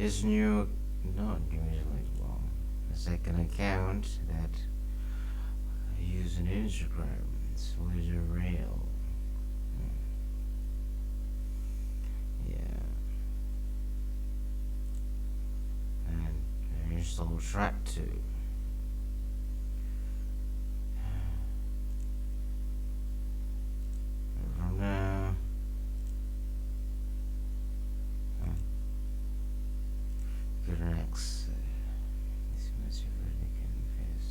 His new, not usually, well, the second account that I use on Instagram, it's Lizard Rail. Yeah, and I installed Track 2. From now, good next. This much of really confess.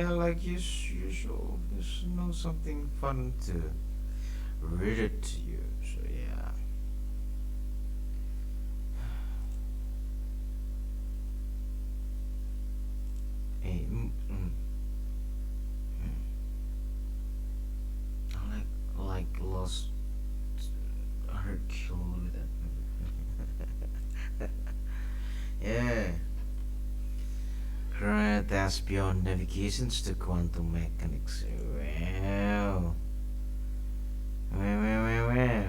Like usual, just know something fun to read it to you. So yeah. Hey, I like Lost Hercule. That. Yeah. Right, that's beyond navigations to quantum mechanics. Well, well.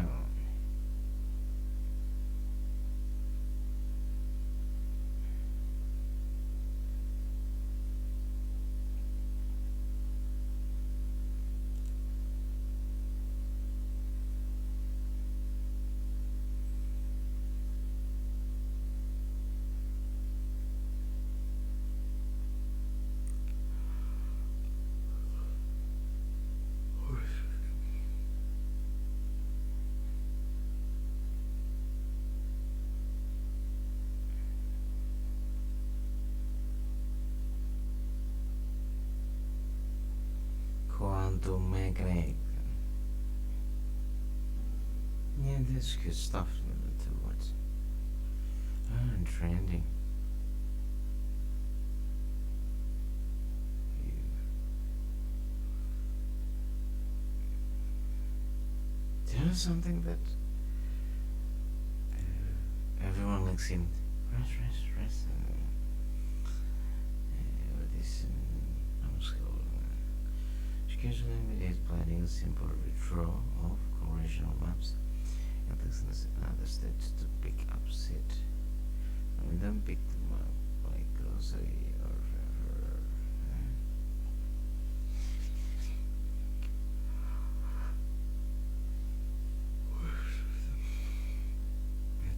Quantum mechanics. Yeah, that's good stuff to what? And trending. You know something that everyone looks in. Rest. What is school? Education is planning a simple withdrawal of congressional maps and listens another steps to pick up set. And we don't pick them up like grocery or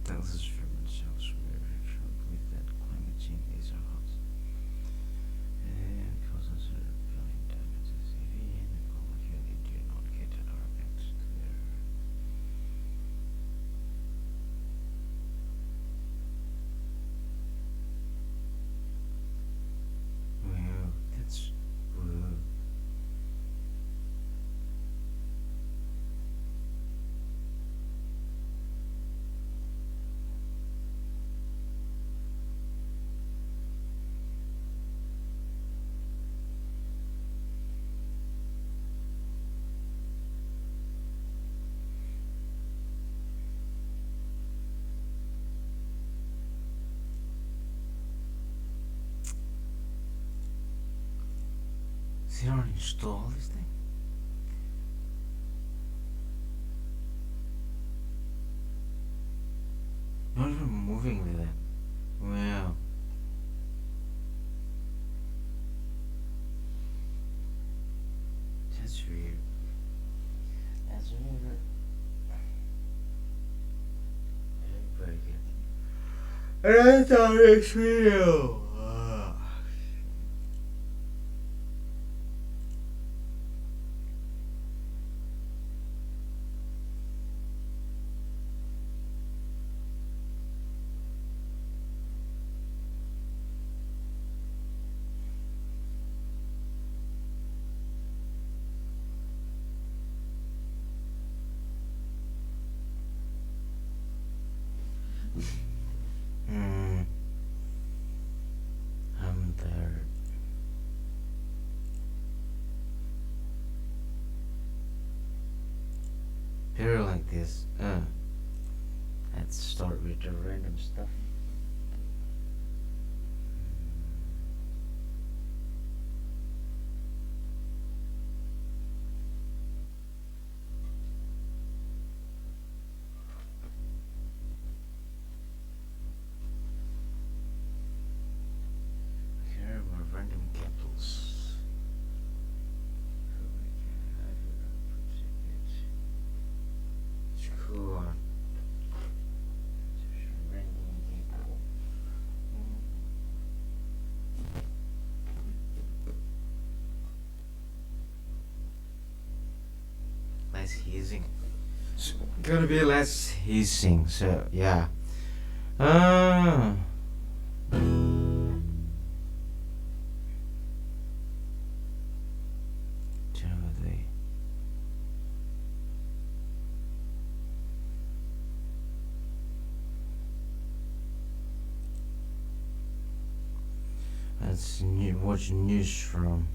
Texas from themselves with that climate change is hot. And causes feeling damages if and molecule do not get our back clear. Well, that's good. They don't install this thing. Not even moving with that. Wow. That's weird. That's weird. Very good. And that's our next video. Here like this. Let's start with the random stuff. Here are random capitals. So we can have it. It's cool. Random people. Less hissing. It's gonna be less hissing. So yeah. Ah. Generally. Let's watch news from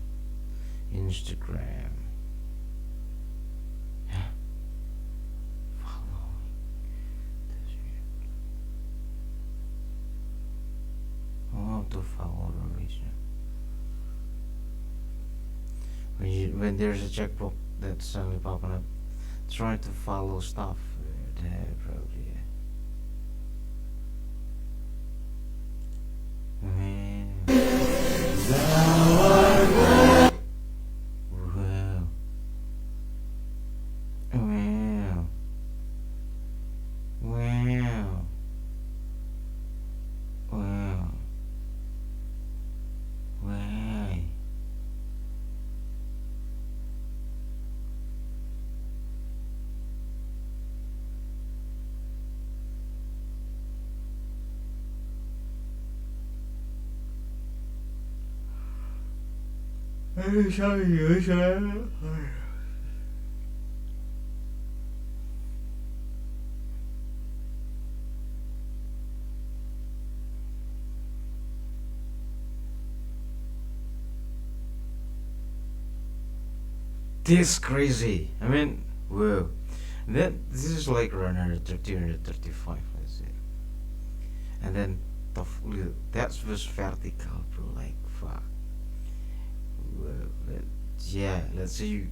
Instagram. Following this weird. How to follow the region. When there's a checkbook that's suddenly popping up, try to follow stuff. Probably. Wow. Wow. Wow. Wow. Why? I'm sorry, this crazy. I mean, whoa. This is like around 130, 135, let's say. And then that was vertical, bro. Like fuck. Whoa. Yeah, let's say you.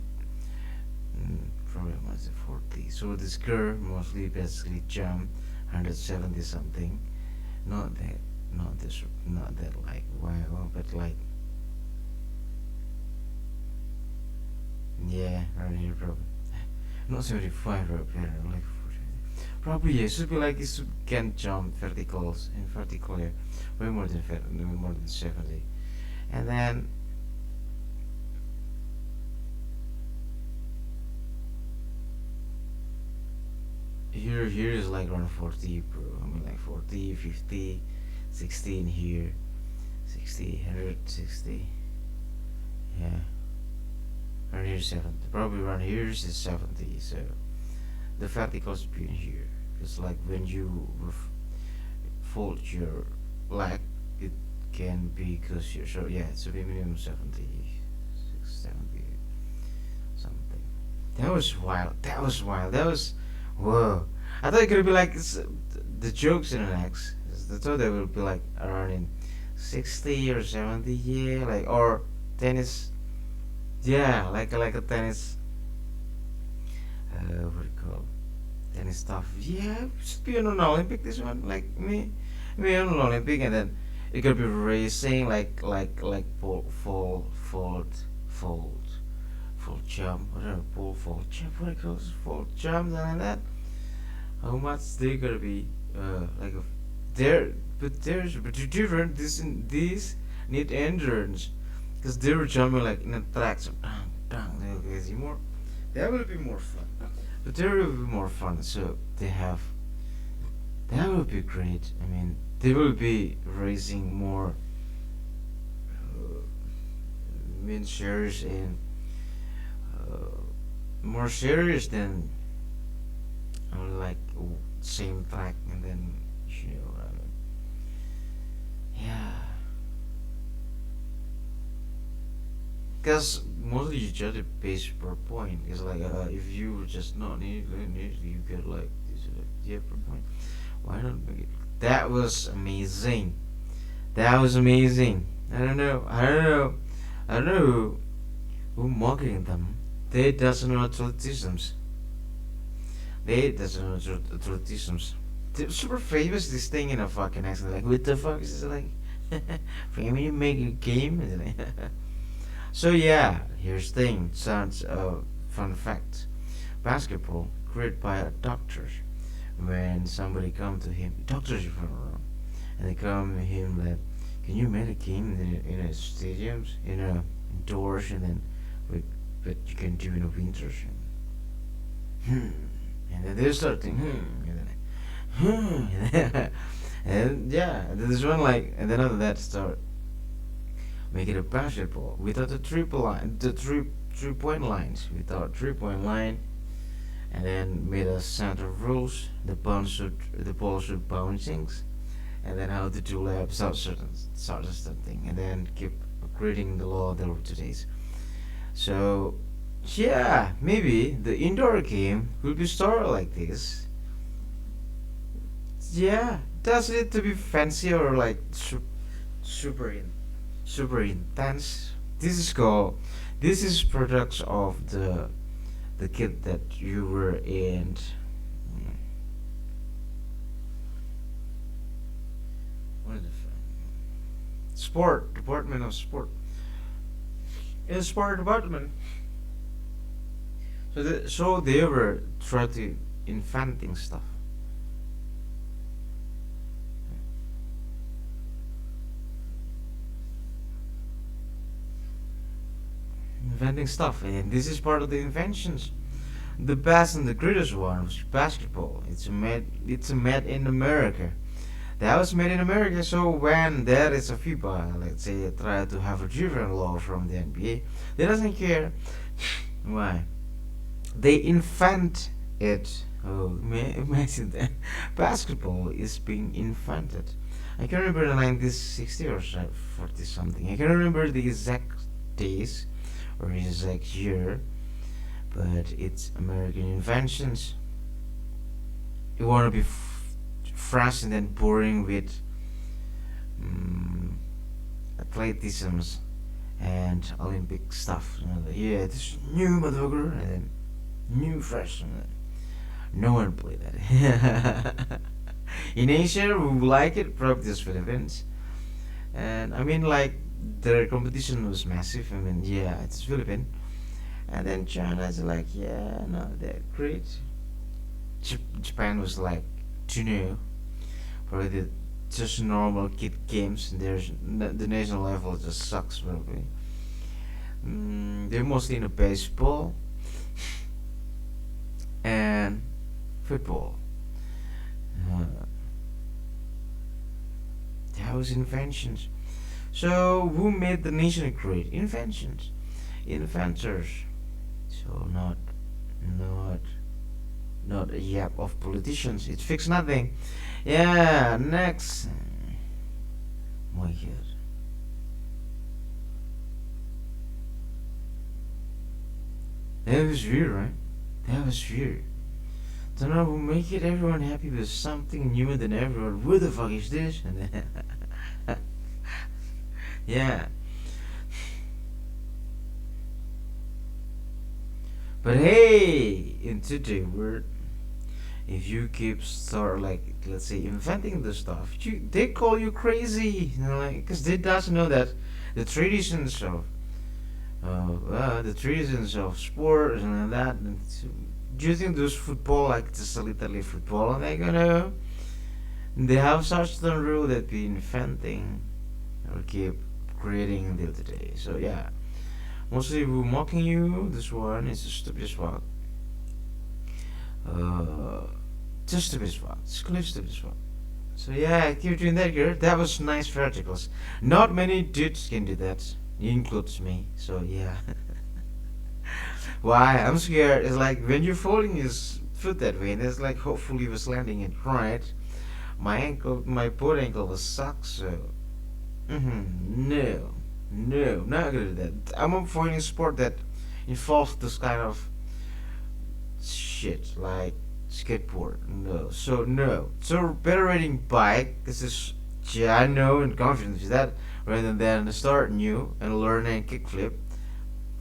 Probably was 40. So this girl mostly basically jumped 170 something. Not that, not that like wow, but like yeah, right here probably. Not 75 right here, like 40. Probably yeah, it should be like it can jump verticals in vertical here, way more than 70, and then here is like around 40, bro. I mean like 40, 50, 60 in here, 60, 160, yeah. Around here 70. Probably around here is 70. So the vertical speed here. It's like when you fold your leg, it can be cause you're so yeah, it's a minimum 70, 70 something. That was wild. That was wild. That was whoa. I thought it could be like the jokes in an X. I thought they would be like around in 60 or 70, yeah, like or tennis. Yeah, like a tennis. What do you call tennis stuff? Yeah, should be on an Olympic. This one, like me on an Olympic, and then it could be racing, like fold, full jump, whatever, pull, fold jump, what it calls, full jump, and like that. How much they gonna be? Like a, there, but they're different. These need endurance, because they were jumping like in a track, so dang, okay, more. That will be more fun. But there will be more fun. So they have. That will be great. I mean, they will be raising more. Mean shares in uh, more serious than like same track and then you know yeah because mostly you judge it based per point. It's like if you just not need you get like this yeah per point. Why not make it? That was amazing. That was amazing. I don't know. I don't know. I don't know who mocking them. They doesn't know athleticisms. They doesn't know athleticisms. They're super famous this thing in a fucking accent. Like what the fuck is this like? Family make a game? So yeah, here's the thing. Sounds fun fact. Basketball created by a doctor. When somebody come to him, doctors if I'm wrong, and they come to him like, can you make a game in a stadiums, in a indoors, and then with but you can do in a winters. And then they start thinking, and then, and yeah, there's one like, and then after that start make it a basketball without the triple line, the 3 point lines, without 3 point line, and then made a set of rules. The ball should bouncing, and then how to do layups out certain thing, and then keep upgrading the law there today's. So yeah, maybe the indoor game will be started like this. Yeah, does it to be fancy or like super super intense? This is called. This is products of the kid that you were in. What is it? Sport department of sport. In sport department. So they were trying to inventing stuff. Inventing stuff, and this is part of the inventions. The best and the greatest one was basketball. It's a made in America. That was made in America. So when there is a FIBA, let's say, try to have a different law from the NBA, they doesn't care. Why? They invent it. Oh, imagine that. Basketball is being invented. I can remember the 1960 or 40 something. I can remember the exact days or exact year, but it's American inventions. You want to be fresh and then boring with athleticisms and Olympic stuff. Yeah, this new motherfucker, and then new fresh. No one played that. In Asia, we like it, probably just Philippines. And I mean, like, their competition was massive. I mean, yeah, it's Philippines. And then China's like, yeah, no, they're great. Japan was like, too new. Probably just normal kid games. And there's the national level just sucks, probably. They're mostly into baseball and football. Uh, that was inventions. So who made the nation great? Inventions, inventors. So not not a yap of politicians. It fixed nothing. Yeah. Next. My God. That was weird, right? That was weird. Don't know who make it everyone happy with something newer than everyone. What the fuck is this? And then yeah. But hey, in today's world, if you keep start like let's say inventing the stuff, they call you crazy. You know, like because they doesn't know that the traditions of sport and that. And do you think those football like just a literally football and they gonna they have such the rule that be inventing or keep creating until today. So yeah, mostly we mocking you. This one is a stupid swag. Uh, just stupid swag. It's clear stupid swag. So yeah, keep doing that, girl. That was nice verticals. Not many dudes can do that. Includes me. So yeah. Why? I'm scared. It's like when you're folding his foot that way, and it's like hopefully he was landing it right. My ankle, my both ankle was sucked. So, no. No, not good at that. I'm avoiding sport that involves this kind of shit like skateboard. No, so no. So better riding bike. This is yeah, I know and confident with that rather than start new and learning kickflip.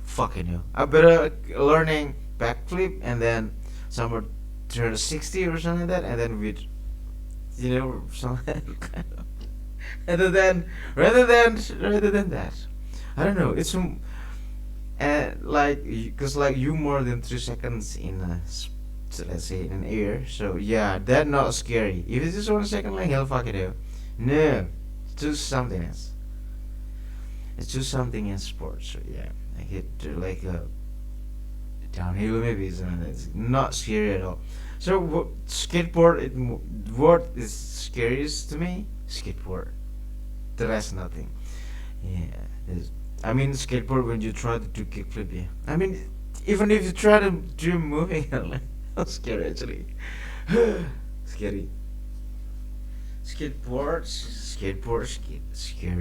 Fucking hell. I better learning backflip and then somewhere 360 or something like that, and then with something kind of rather than rather than that. I don't know. It's like because like you more than 3 seconds in so let's say in an air. So yeah, that not scary. If it's just 1 second, like hell, fuck it up. No, do something else. Let's do something in sports. So yeah, I hit like a downhill maybe something that's not scary at all. So skateboard? What is scariest to me? Skateboard. The rest nothing. Yeah, I mean skateboard when you try to do kickflip. Yeah, I mean even if you try to do moving, like that's scary actually. Scary. Scared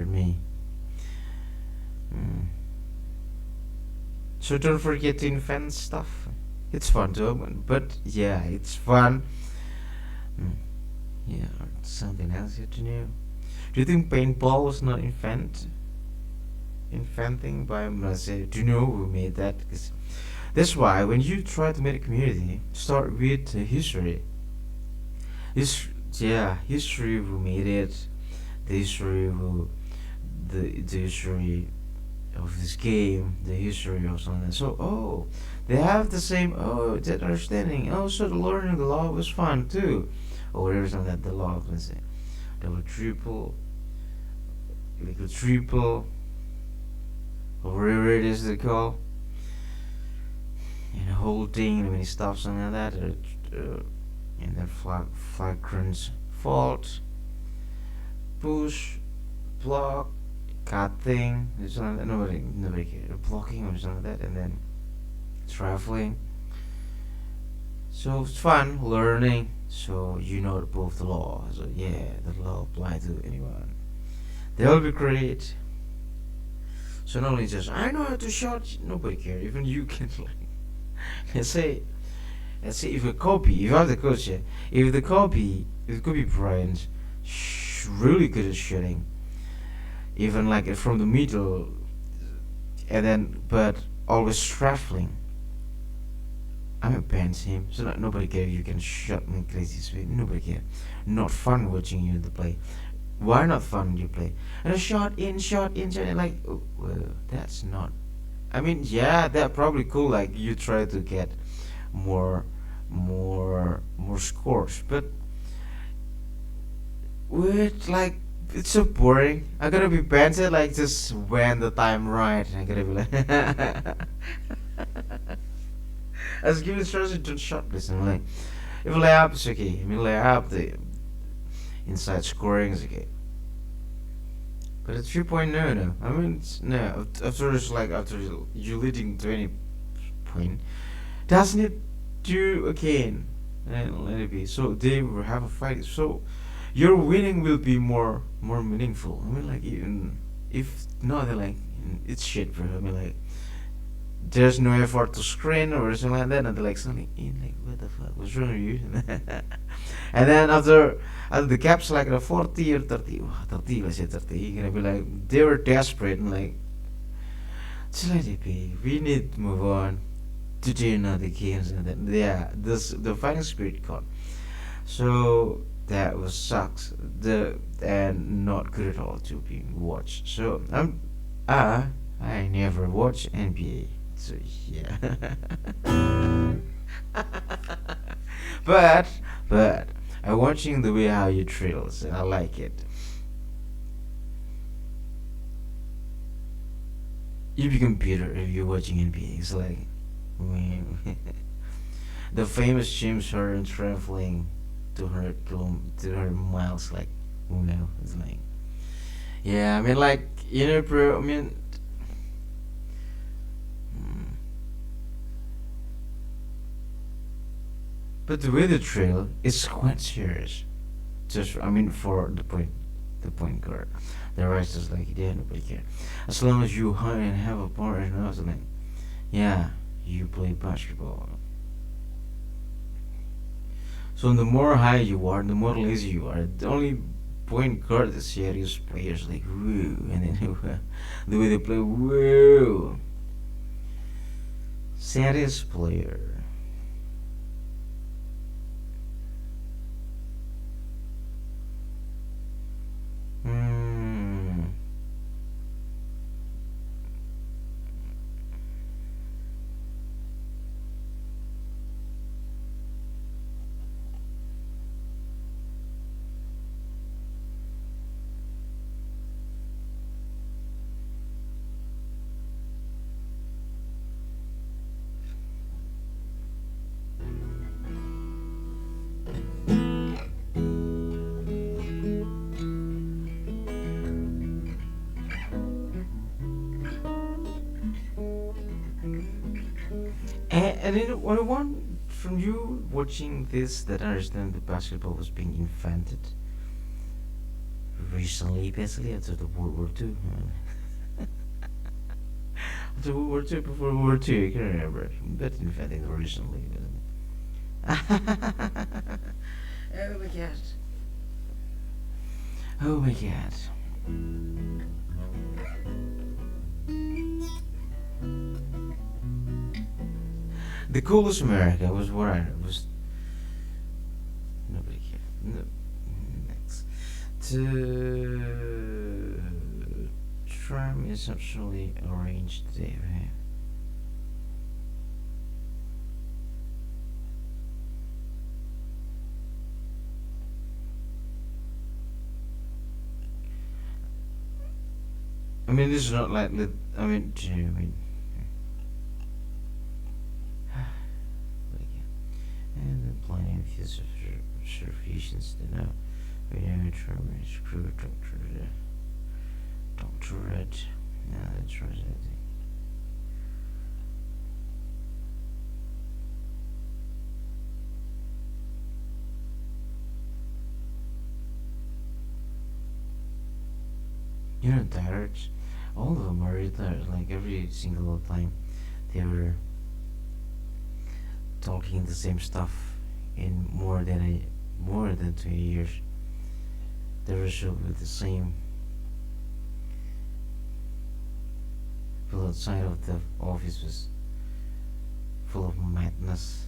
me. Mm. So don't forget to invent stuff. It's fun to open, but yeah, it's fun. Mm. Yeah, something else you have to know. Do you think paintball was not inventing by Brazil? Do you know who made that? Because that's why when you try to make a community, start with history. His yeah, history who made it, the history who the history of this game, the history of something. So they have the same that understanding. Also, the learning the law was fun too, or whatever something that the law was say. Double triple, liquid triple, or whatever it is they call, and the whole thing. And when he stops something like that, and then flagrant fault, push, block, cutting, something like that. Nobody cares. Blocking or something like that, and then traveling. So it's fun learning. So you know both the law. So yeah, the law apply to anyone. They'll be great. So not only just I know how to shot. Nobody cares. Even you can like let's say if a copy, if you have the coach, yeah, if the copy Bryant, really good at shooting, even like from the middle, and then but always traveling. I'm a banned him, so nobody cares. You can shot me crazy speed. Nobody cares. Not fun watching you to play. Why not fun you play? And a shot in, shot in. Like, oh, well, that's not. I mean, yeah, that probably cool. Like you try to get more, more scores, but with like it's so boring. I gotta be banned like just when the time right. I gotta be like. As give instructions to shot listen like if layup is okay. I mean layup the inside scoring is okay. But at 3 point no. I mean no after it's like after you leading 20 point doesn't it do again and let it be. So they will have a fight. So your winning will be more meaningful. I mean like even if not they're like it's shit bro. I mean like there's no effort to screen or something like that, and they're like suddenly in like what the fuck was wrong with you? And then after the caps like a 40 or 30, 30 let's say 30, you're gonna be like they were desperate and like just let it be. We need to move on to do another games and then yeah, this the fighting spirit caught. So that was sucks. The and not good at all to be watched. So I never watch NBA. So yeah. but but I'm watching the way how you trails and I like it. You become better if you're watching NBA. It's like when the famous James Harden traveling 200 miles like it's like yeah I mean like bro I mean mm, but the way the trail is quite serious just I mean for the point the point guard. The rest is like, yeah, nobody care. As long as you hide and have a partner or something, yeah, you play basketball. So the more high you are, the more lazy you are. The only point guard is serious players like woo, and then the way they play woo. Serious player. Hmm. And then one from you watching this that understand that basketball was being invented recently, basically after the World War II. After World War II, before World War II, I can remember. But invented recently, wasn't it? Oh my god. Oh my god. The coolest America was what I was. Nobody cared. No, next. The tram is actually arranged today, right? I mean, this is not like the. I mean, but again, and then planning a few observations to know. We know tram is screw Doctor Red. No, that's right. You know, Diehards, all of them are retired. Like every single time, they were talking the same stuff in more than 2 years. They were show with the same people outside of the office was full of madness.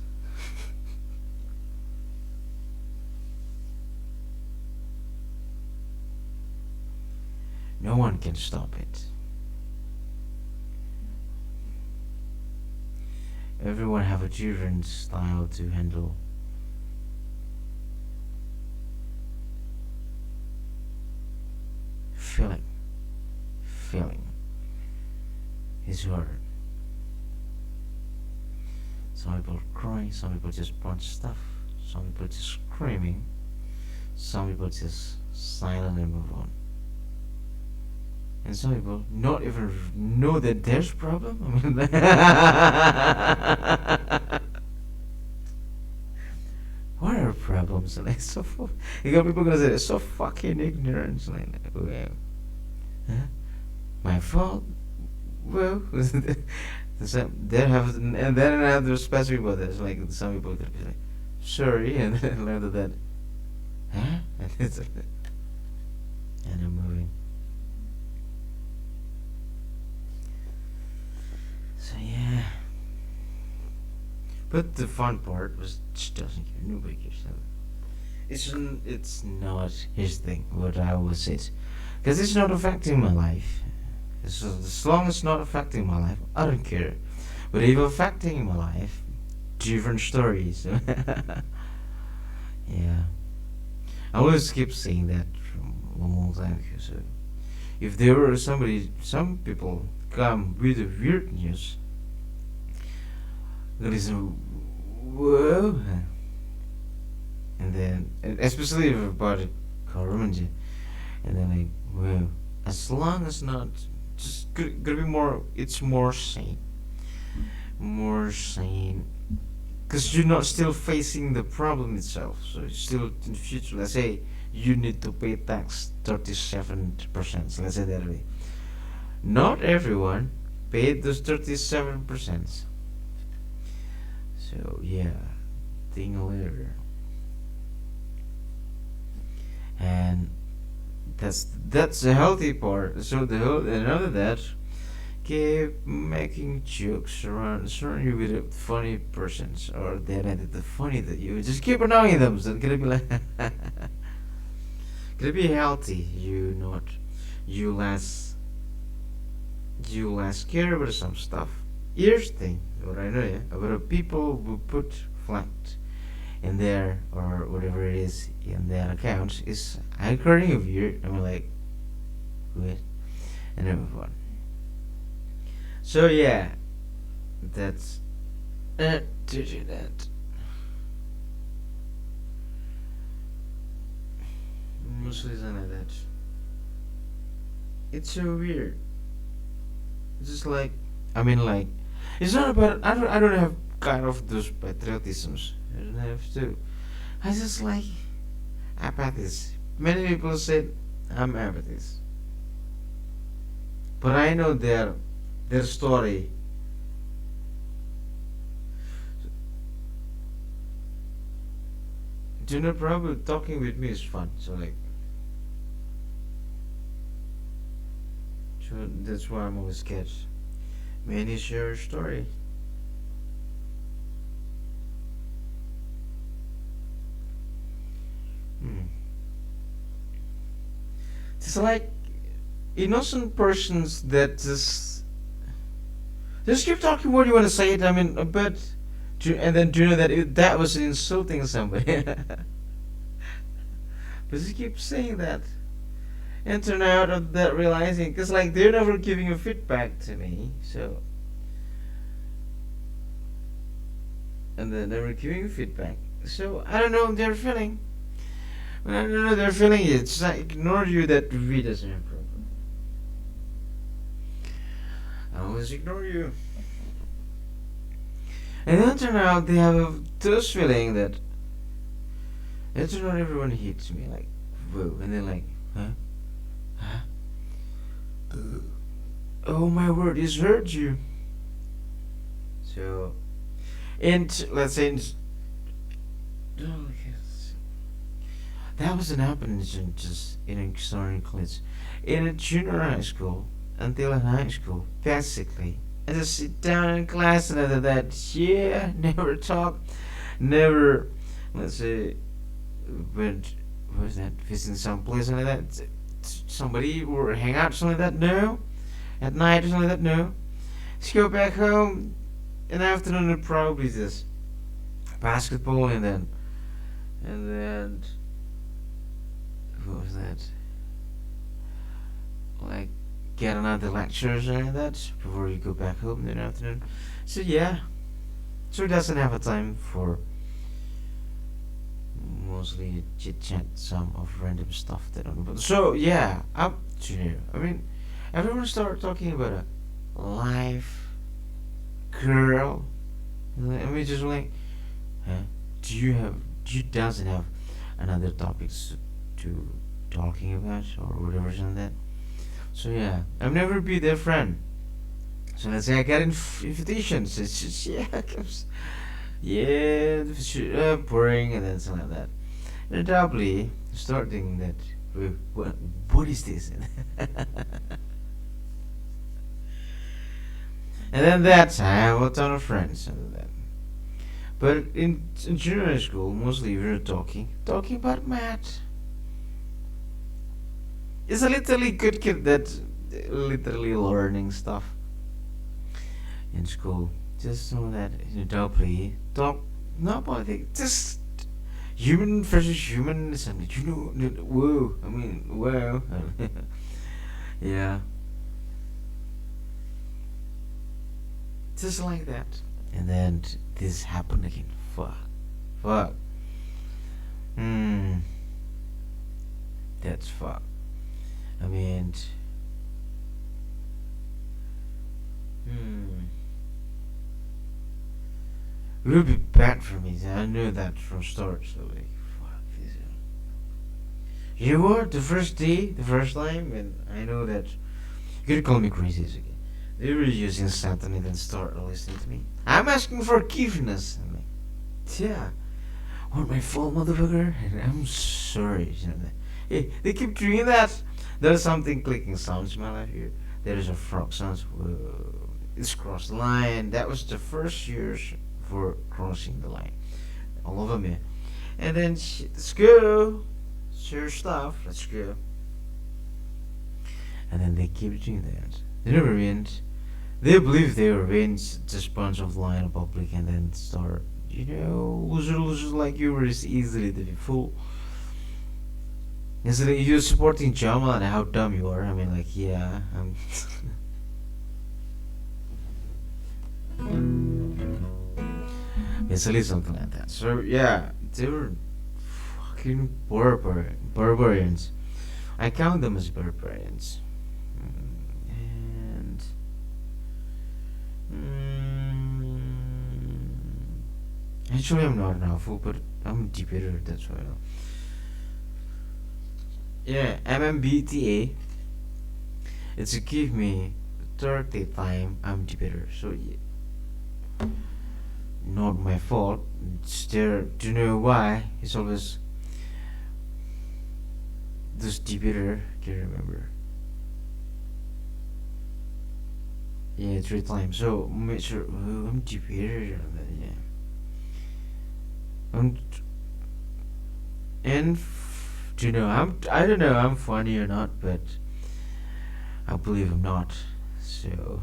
No one can stop it. Everyone have a different style to handle. Feeling. Feeling is hard. Some people crying, some people just punch stuff, some people just screaming, some people just silent and move on. And some people not even know that there's a problem. I mean, what are problems? Like you got people gonna say it's so fucking ignorant. Like, well, huh? My fault. Well, there have and then I have the special people. There's like some people could be like, sorry, and then after that, huh? And it's like, and I'm moving. So yeah, but the fun part was just doesn't care. Nobody cares. It's not his thing. What I always say, because it's not affecting my life. As long as it's not affecting my life, I don't care. But if affecting my life, different stories. Yeah, I always keep saying that from a long time ago. So if there were some people come with the weird news, there is a whoa, and then especially about government, and then like whoa. As long as not, just gotta be more. It's more sane, because you're not still facing the problem itself. So still in the future, let's say you need to pay tax 37%. So let's say that way. Not everyone paid those 37%. So yeah, think later. And that's the healthy part. So the whole and other that keep making jokes surround you with funny persons or they made the funny that you just keep annoying them. So it's gonna be like gonna be healthy. You less you less care about some stuff. Here's the thing, what I know yeah, about people who put flat in there or whatever it is in their accounts is according of you. I'm like, wait, and then move on. So yeah, that's to do that. Mostly something like that. It's so weird. It's just like, I mean, like, it's not about. I don't have kind of those patriotisms. I don't have to. I just like apathies. Many people said I'm apathies, but I know their story. Do you know, probably talking with me is fun. So like, so that's why I'm always scared. Many share a story. Hmm. It's like innocent persons that just keep talking what you want to say it. I mean, but and then do you know that that was insulting somebody? But just keep saying that and turn out of that realizing because like they're never giving a feedback to me. So and then they were giving feedback. So I don't know their feeling. When I don't know their feeling, it's like ignore you that really doesn't have problem. I always ignore you. And then turn out they have this feeling that it turn out everyone hates me like whoa and then like huh? Huh? Oh my word, it's hurt you. So and let's say oh, yes. That wasn't happening just in ignoring kids. In a junior high school until in high school, basically. I just sit down in class and after that, yeah, never talk, never, let's say, went, what was that, visiting some place like that, somebody or hang out, something like that, no. At night or something like that, no. Just go back home in the afternoon and probably just basketball and then what was that? Like get another lecture or something like that before you go back home in the afternoon. So yeah, so he doesn't have a time for mostly chit chat, some of random stuff they don't know. About. So yeah, up to you. I mean, everyone started talking about a live girl. And we just like, huh? Do you have? Do you doesn't have another topics to talking about or whatever something like that? So yeah, I'll never be their friend. So let's say I get invitations. It's just yeah, yeah, boring and then something like that. And doubly starting that. What is this? And then that's I have a ton of friends and that. But in junior school, mostly we were talking about math. It's a literally good kid that literally learning stuff in school. Just know that doubly talk not politics, just human versus human. Something you know. Whoa, I mean, whoa. Yeah, just like that. And then this happened again. Fuck. Hmm, that's fuck. I mean, hmm, it would be bad for me. I knew that from start. So like, fuck this. You know what? The first day, the first time, and I know that you're gonna call me crazy, it's okay. They were using Satan and then start listening to me. I'm asking for forgiveness. I'm like, yeah, what my fault, motherfucker? And I'm sorry. You know, hey, they keep doing that. There's something clicking sounds in my life here. There's a frog sounds. Whoa. It's crossed the line. That was the first years for crossing the line. All of them, yeah. And then, let's go. Share stuff. Let's go. And then they keep doing that. They never went. They believe they were being just bunch of lying in public and then start, losers like you were just easily to be fooled. It's like you're supporting Jamal and how dumb you are. I mean, like, yeah, basically something like that. So yeah, they were fucking barbarians. I count them as barbarians. And actually, I'm not an awful, but I'm a debater. That's why. Yeah, MMBTA. It's to give me 30 time. I'm debater. So yeah, not my fault. It's there. Do you know why? It's always this debater. Can't remember. Yeah, 3 times. So make sure I'm debater. Yeah. I'm and do you know I don't know I'm funny or not, but I believe I'm not. So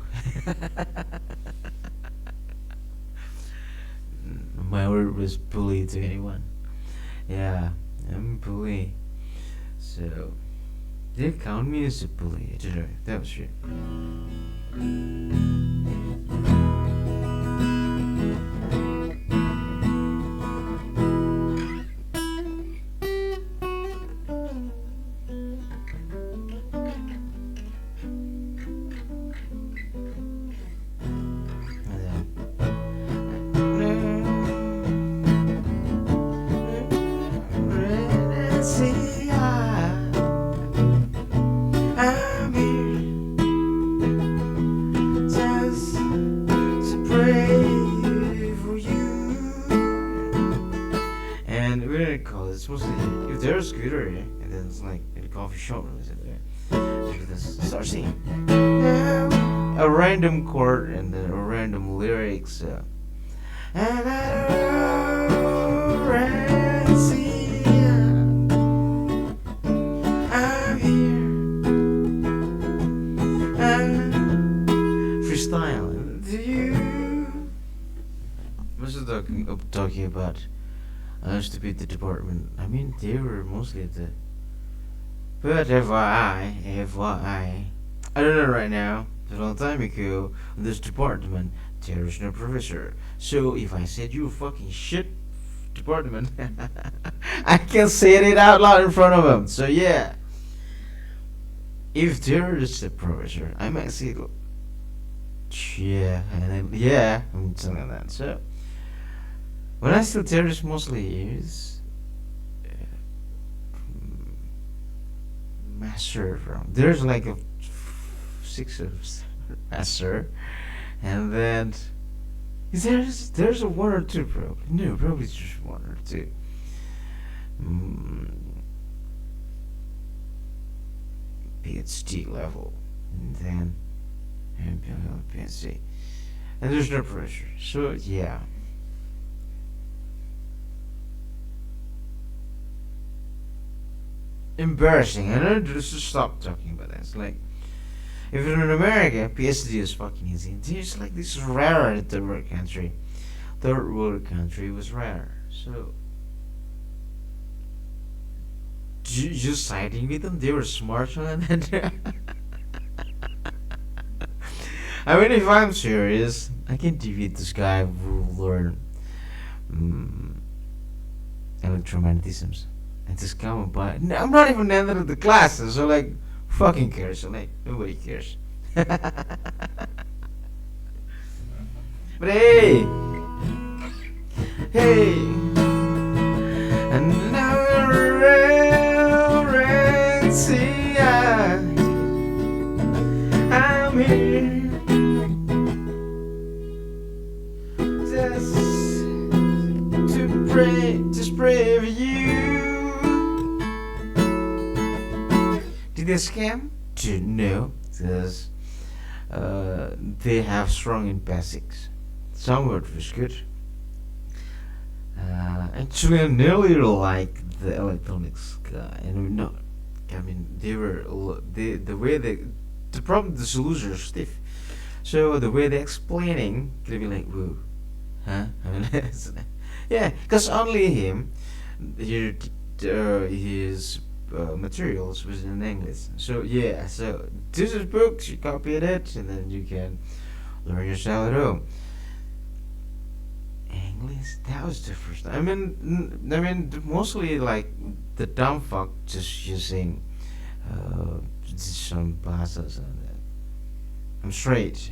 my word was bully to anyone. Yeah, I'm a bully. So they count me as a bully. I don't know. That was true. And we're gonna call it. It's mostly if there's a scooter, yeah, and then it's like in a coffee shop, or something. Start singing a random chord and then a random lyrics. And I don't see I'm here. Freestyle. Do you? Most of talking about. I used to be at the department. I mean, they were mostly at the. But FYI, I don't know right now. A long time ago, in this department, there is no professor. So if I said you fucking shit department, I can say it out loud in front of them. So yeah, if there is a professor, I might say, yeah, and then yeah, I'm something like that. So when I still terrorist mostly is master from there's like a 6 or 7 master, and then there's a 1 or 2 probably no probably just 1 or 2 mm, PhD level, and then PhD, and there's no pressure. So yeah. Embarrassing. I know just to stop talking about that. It's like if you're in America, PSD is fucking easy. And it's like this is rare in third world country. Third world country was rare. So just siding with them, they were smart on that. I mean, if I'm serious, I can defeat this guy who learned electromagnetisms. And just come by. No, I'm not even entering the classes, so like, fucking cares. So like, nobody cares. But hey, hey, and now we're see I'm here just to pray for you. Did they scam? To no, because they have strong in basics. Some word was good. Actually, I nearly like the electronics guy, and no, I mean they were the way they the problem the solution is stiff. So the way they're explaining could be like, whoa, huh? I mean, yeah, because only him, here, his materials was in English. So yeah, so this is books. You copy it, and then you can learn yourself at home. English. That was the first. Mostly like the dumb fuck just using some bahasas and that. I'm straight.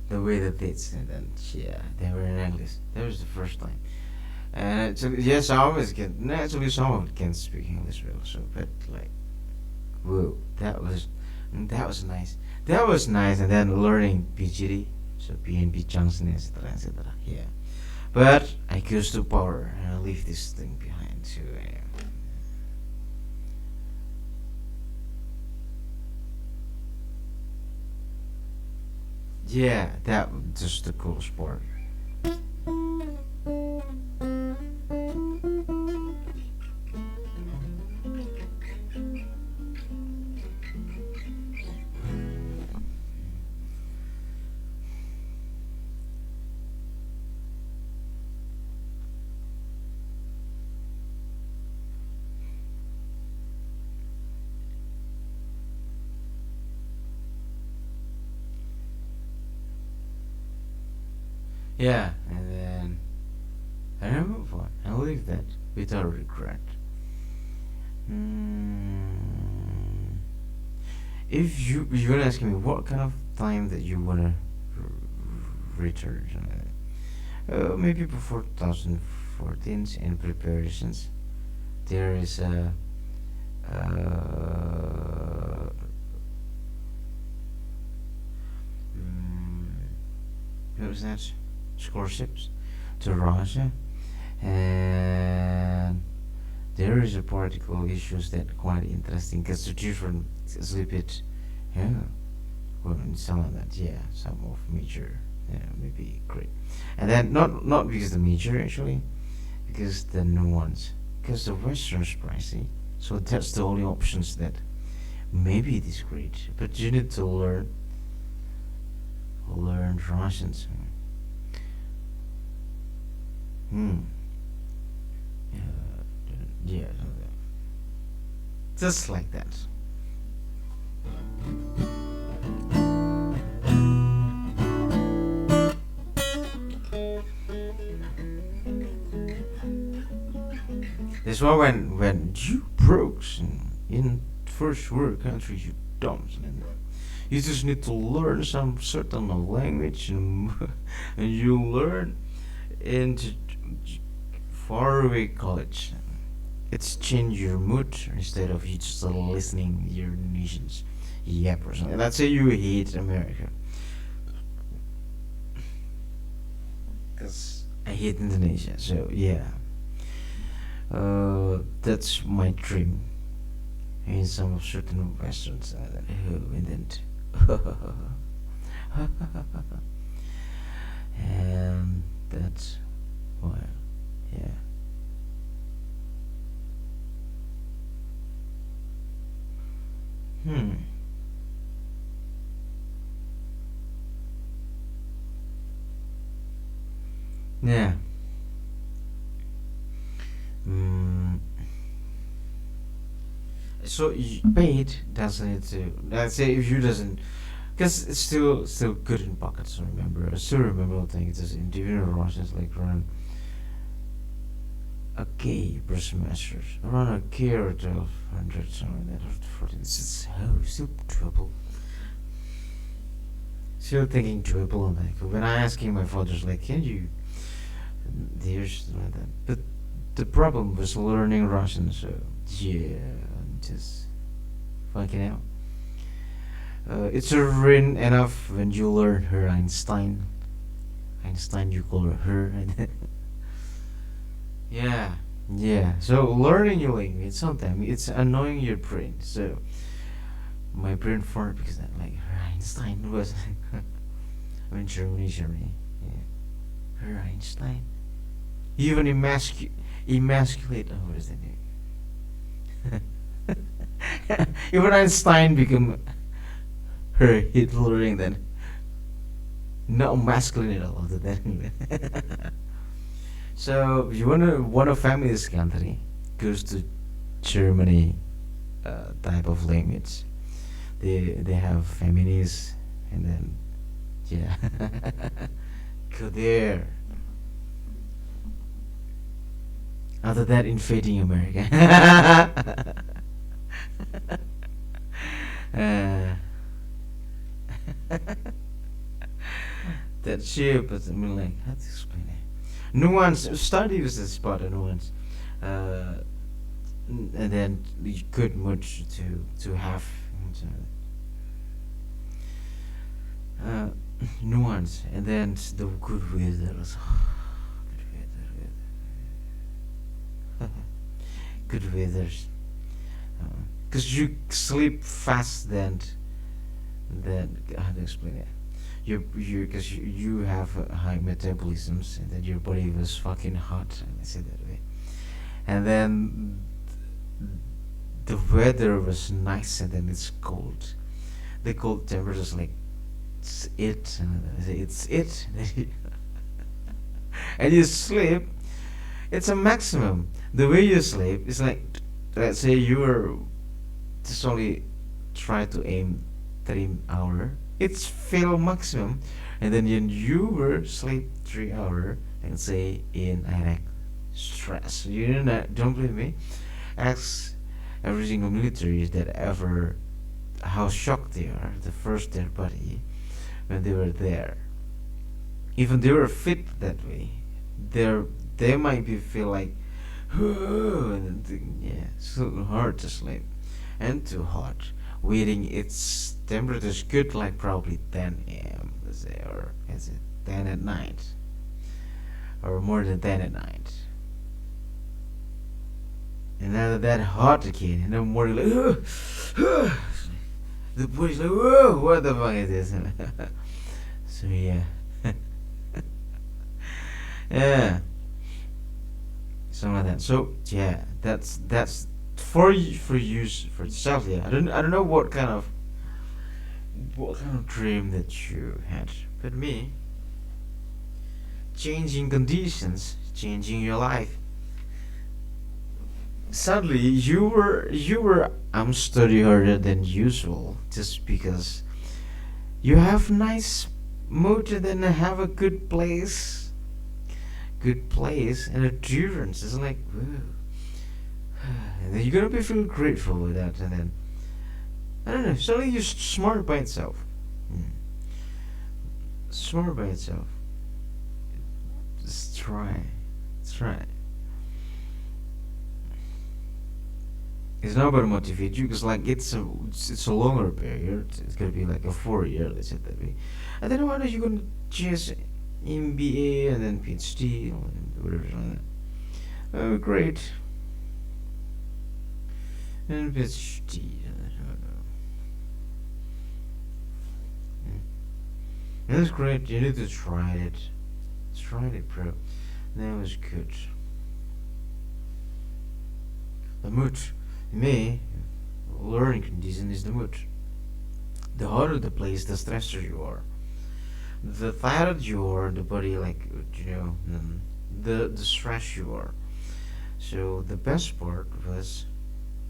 The way that they said that, yeah, they were in English. That was the first time. And actually, yes, I always can. Naturally, someone can speak English well. So, but like, whoa, that was nice. That was nice, and then learning PGD, so PNP Junction, etc., etc. Yeah, but I goes to power, and I leave this thing behind. So, yeah, that just the coolest part. Yeah, and then I move on. I leave that without regret. Mm, if you're gonna ask me what kind of time that you wanna return, maybe before 2014 in preparations, there is a mm, what was that? Scholarships to Russia, and there is a particular issues that quite interesting because the different is a little bit, yeah, well, in some of that, yeah, some of major, yeah, maybe great, and then not because the major actually, because the nuance, because the Western's pricey, so that's the only options that maybe it is great, but you need to learn Russians. Hmm. Yeah, just like that. That's why when you broke in first world countries, you dumps, and you just need to learn some certain language, and, and you learn into faraway college. It's change your mood instead of you just listening your nations yap or something. Let's say you hate America, because I hate Indonesia. So yeah, that's my dream. In some certain westerns, and then and that's why, yeah. Hmm. Yeah. Mm. So paid doesn't need to. Let's say if you doesn't, because it's still good in pockets. Remember, I still remember the thing. It's individual Russians like run a K per semester, around a K or 1200 something like that, or 14. It's still trouble. Still thinking trouble on that. When I asking my father's like, can you? There's like that. But the problem was learning Russian, so Yeah, just fucking out. It's a win enough when you learn her Einstein. Einstein, you call her. And yeah, yeah. So learning your language sometimes it's annoying your brain. So my brain farted because that like her Einstein was. I mean Germany. Yeah, her Einstein. Even emasculate. Oh, what is that name? Even Einstein become her Hitlering then. Not masculine at all. That. So if you wanna family this country, goes to Germany type of language. They have feminists and then yeah. Go there. After that, invading America. uh, that ship, but I mean, like, how to explain it? Nuance, study with this part of nuance. Uh, and then the good mood to have. Uh, Nuance, and then the good weather. Good weather. Because you sleep fast then how to explain it? Because you have high metabolisms and then your body was fucking hot. And I say that way. And then the weather was nice and then it's cold. The cold temperature is like it's it. And you sleep. It's a maximum. The way you sleep is like, let's say you were just only try to aim 3 hour. It's fail maximum, and then you were sleep 3 hour and say in Iraq stress. You don't believe me? Ask every single military that ever how shocked they are the first dead body when they were there. Even they were fit that way. They're they might be feel like and yeah, so hard to sleep and too hot. Waiting its temperature is good like probably 10 a.m. let's say, or is it 10 at night or more than 10 at night. And now that hot again, and the morning like the body's like whoa, what the fuck is this? So yeah. Yeah, something like that. So yeah, that's for use for yourself. Yeah, I don't know what kind of dream that you had, but me changing conditions, changing your life. Suddenly you were study harder than usual just because you have nice mood and then have a good place and endurance. It's like whoa. And then you're gonna be feeling grateful with that, and then I don't know. Suddenly you're smart by itself. Hmm. Smart by itself. Just try. Try. It's not about to motivate you because like it's a longer period. It's gonna be like a 4 year. Let's say that way. And then why are you gonna chase MBA and then PhD or whatever like that? Oh, great. And PhD. That's great. You need to try it. Try it, bro. That was good. The mood. Me, learning condition is the mood. The harder the place, the stressor you are. The tired you are, the body like the stress you are. So the best part was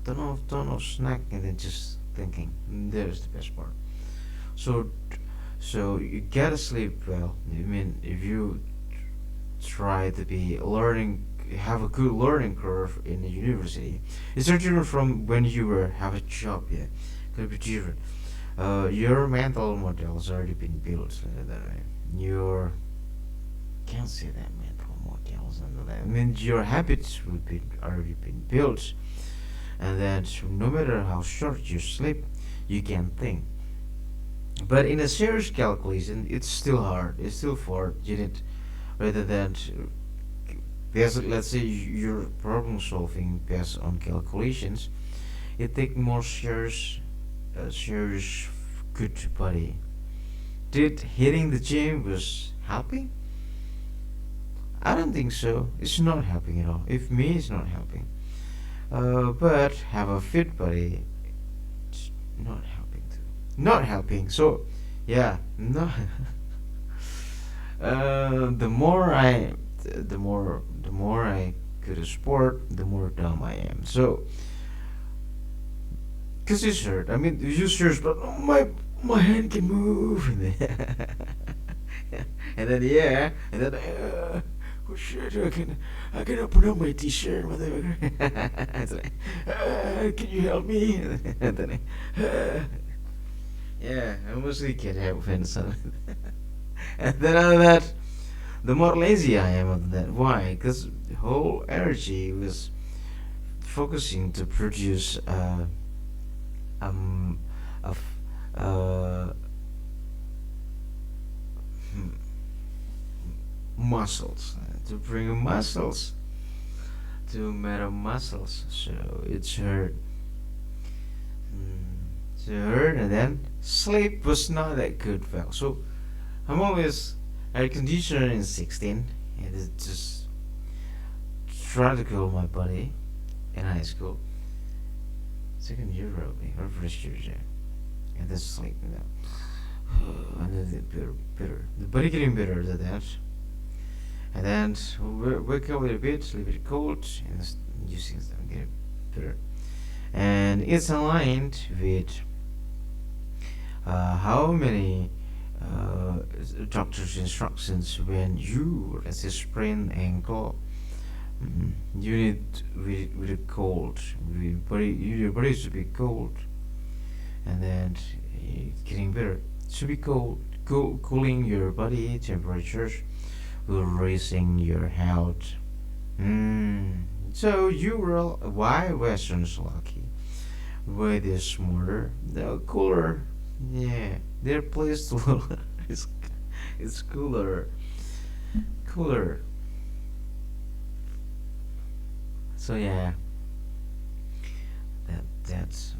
ton of snack and then just thinking. There's the best part. So so you gotta sleep well. I mean, if you try to be learning, have a good learning curve in the university. It's different from when you were have a job. Yeah, could be different. Your mental models already been built. Your can't say that mental models. I mean, your habits will be already been built. and then no matter how short you sleep, you can think. But in a serious calculation, it's still hard. It's still hard. You need rather than there's, let's say you're problem solving based on calculations. It take more serious good body. Did hitting the gym was helping? I don't think so. It's not helping at all. If me, it's not helping. But have a fit body, it's not helping too. Not helping. So, yeah, no. The more I go to sport, the more dumb I am. So, cause it's hurt. I mean, you just but oh, my hand can move, and then yeah, and then oh shit, I can open up my t-shirt, motherfucker. It's like, can you help me? And then yeah, I mostly can help and so. And then after that, the more lazy I am after that. Why? Because the whole energy was focusing to produce um of hmm, muscles to bring muscles to metal muscles. So it's hurt. So hurt, and then sleep was not that good. Well, so I'm always air conditioner in 16, and it just try to cool my body in high school. Second year probably, or first year, yeah. And then sleep, and then the bitter. The body getting bitter to that. And then wake up a little bit, a little bit cold, and using them get bitter. And it's aligned with how many doctor's instructions when you, let's say, sprain ankle. You need with a cold, your body should be cold, and then getting better. It should be cold, cooling your body temperatures, will raising your health. So you will, why Westerns lucky? Why they're smarter, they're cooler. Yeah, their place to is it's cooler, cooler. So yeah, that's that.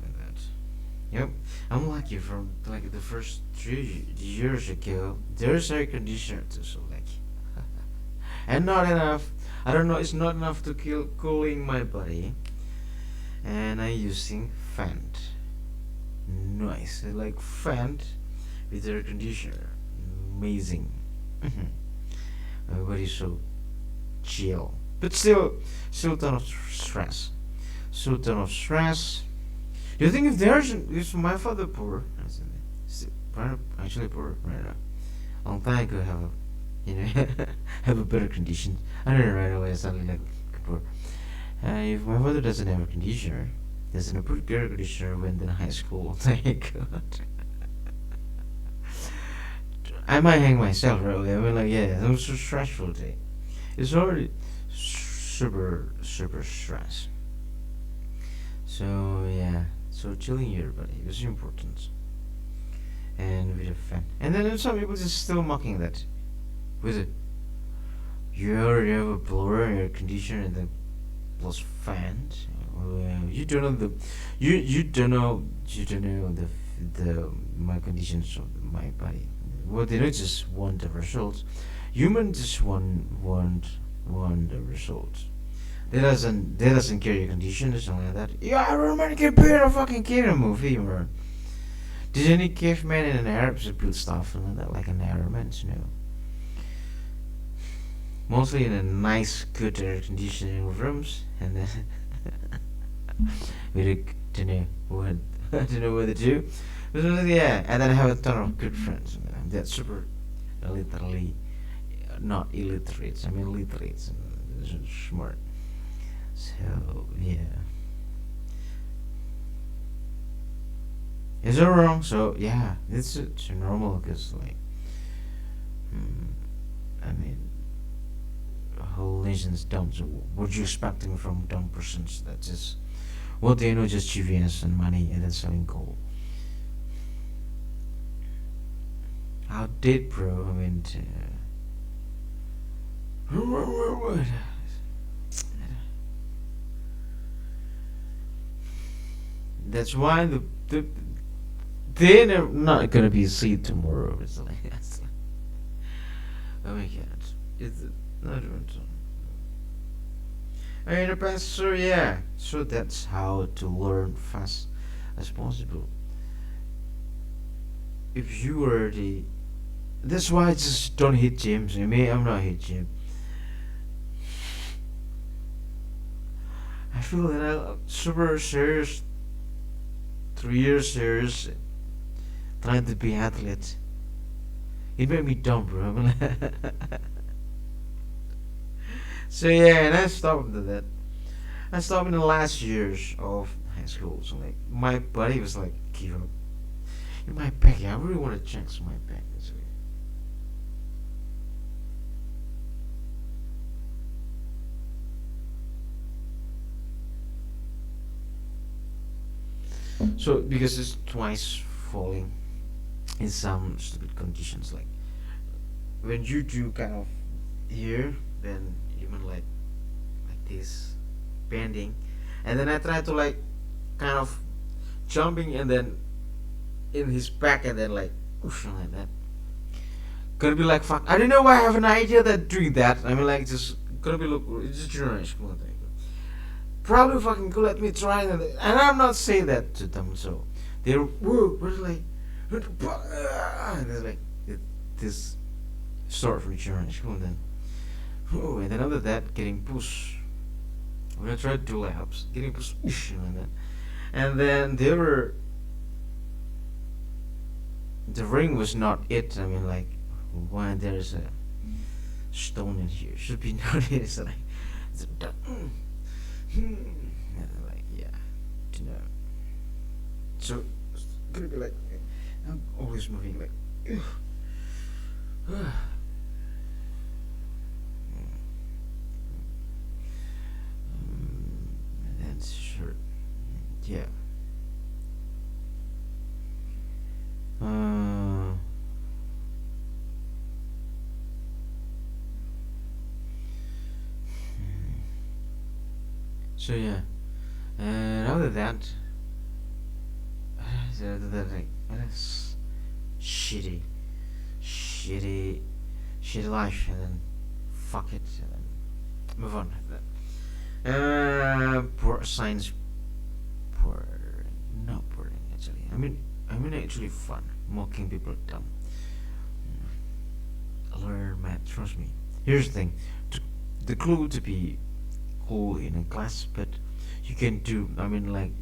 Yep, I'm lucky from like the first 3 years ago. There's air conditioner too, so like, and not enough. I don't know. It's not enough to kill cooling my body, and I using fan. Nice, I like fan with air conditioner. Amazing. My body's so chill, but still ton of stress. Still ton of stress. Do you think if if my father poor, actually poor right now, long time I could have a, have a better condition. I don't know right away. Suddenly like poor. If my father doesn't have a conditioner, doesn't have a air conditioner when in high school, thank God. I might hang myself right away. I mean, like, yeah, it was a stressful day. It's already super stress. So yeah, so chilling your body is important, and with a fan. And then some people just still mocking that with it. You already have a blower and air conditioner and then plus fans. You don't know the my conditions of my body. Well, they don't just want the results. Humans just want the results. They doesn't care your condition or something like that. Yeah, I remember a fucking kid in a movie, bro. Did any caveman in an Arab build stuff and that like an Arab man, Mostly in a nice, good air conditioning rooms, and then we don't know what don't know what to do. But yeah, and then I have a ton of good friends. They're super, literally, not illiterate. I mean literate and smart. So yeah, is it wrong? So yeah, it's normal because like, I mean, whole nation's dumb. So what you expecting from dumb persons that just What do you know? Just GPS and money, and then selling coal. How did, bro? I mean, that's why they're not gonna be asleep tomorrow. It's like, oh my god, it's not even. I mean, the past, so yeah, so that's how to learn fast as possible. If you were the, that's why I just don't hit gyms. I mean, I'm not hit gym. I feel that I'm super serious, 3 years serious, trying to be athlete. It made me dumb, bro. So yeah, and I stopped after that. I stopped in the last years of high school. So like, my buddy was like, give up. In my back, yeah, I really want to check my back. So because it's twice falling in some stupid conditions, like when you do kind of here, then even like this, bending, and then I try to like kind of jumping, and then in his back, and then like whoosh, like that. Gonna be like fuck. I don't know why I have an idea that doing that. I mean like just gonna be look. It's just generation thing. Probably fucking cool. Let me try it. And I'm not saying that to them. So they're whoa, but like, and it's like this sort of insurance, and then whoa, and then after that, getting push. When I tried to do laps, getting push, and then they were, the ring was not it. I mean like, why there's a stone in here should be noticed. Like, it's like yeah, you know. So it's gonna be like I'm always moving like. That's sure. Yeah. Uh, so yeah, and other than that, like that's shitty, shitty, shitty life, and then fuck it, and then move on. Poor science, poor, not boring actually. I mean actually fun, mocking people dumb. Learn math. Trust me. Here's the thing: to, the clue to be cool in a class, but you can do. I mean like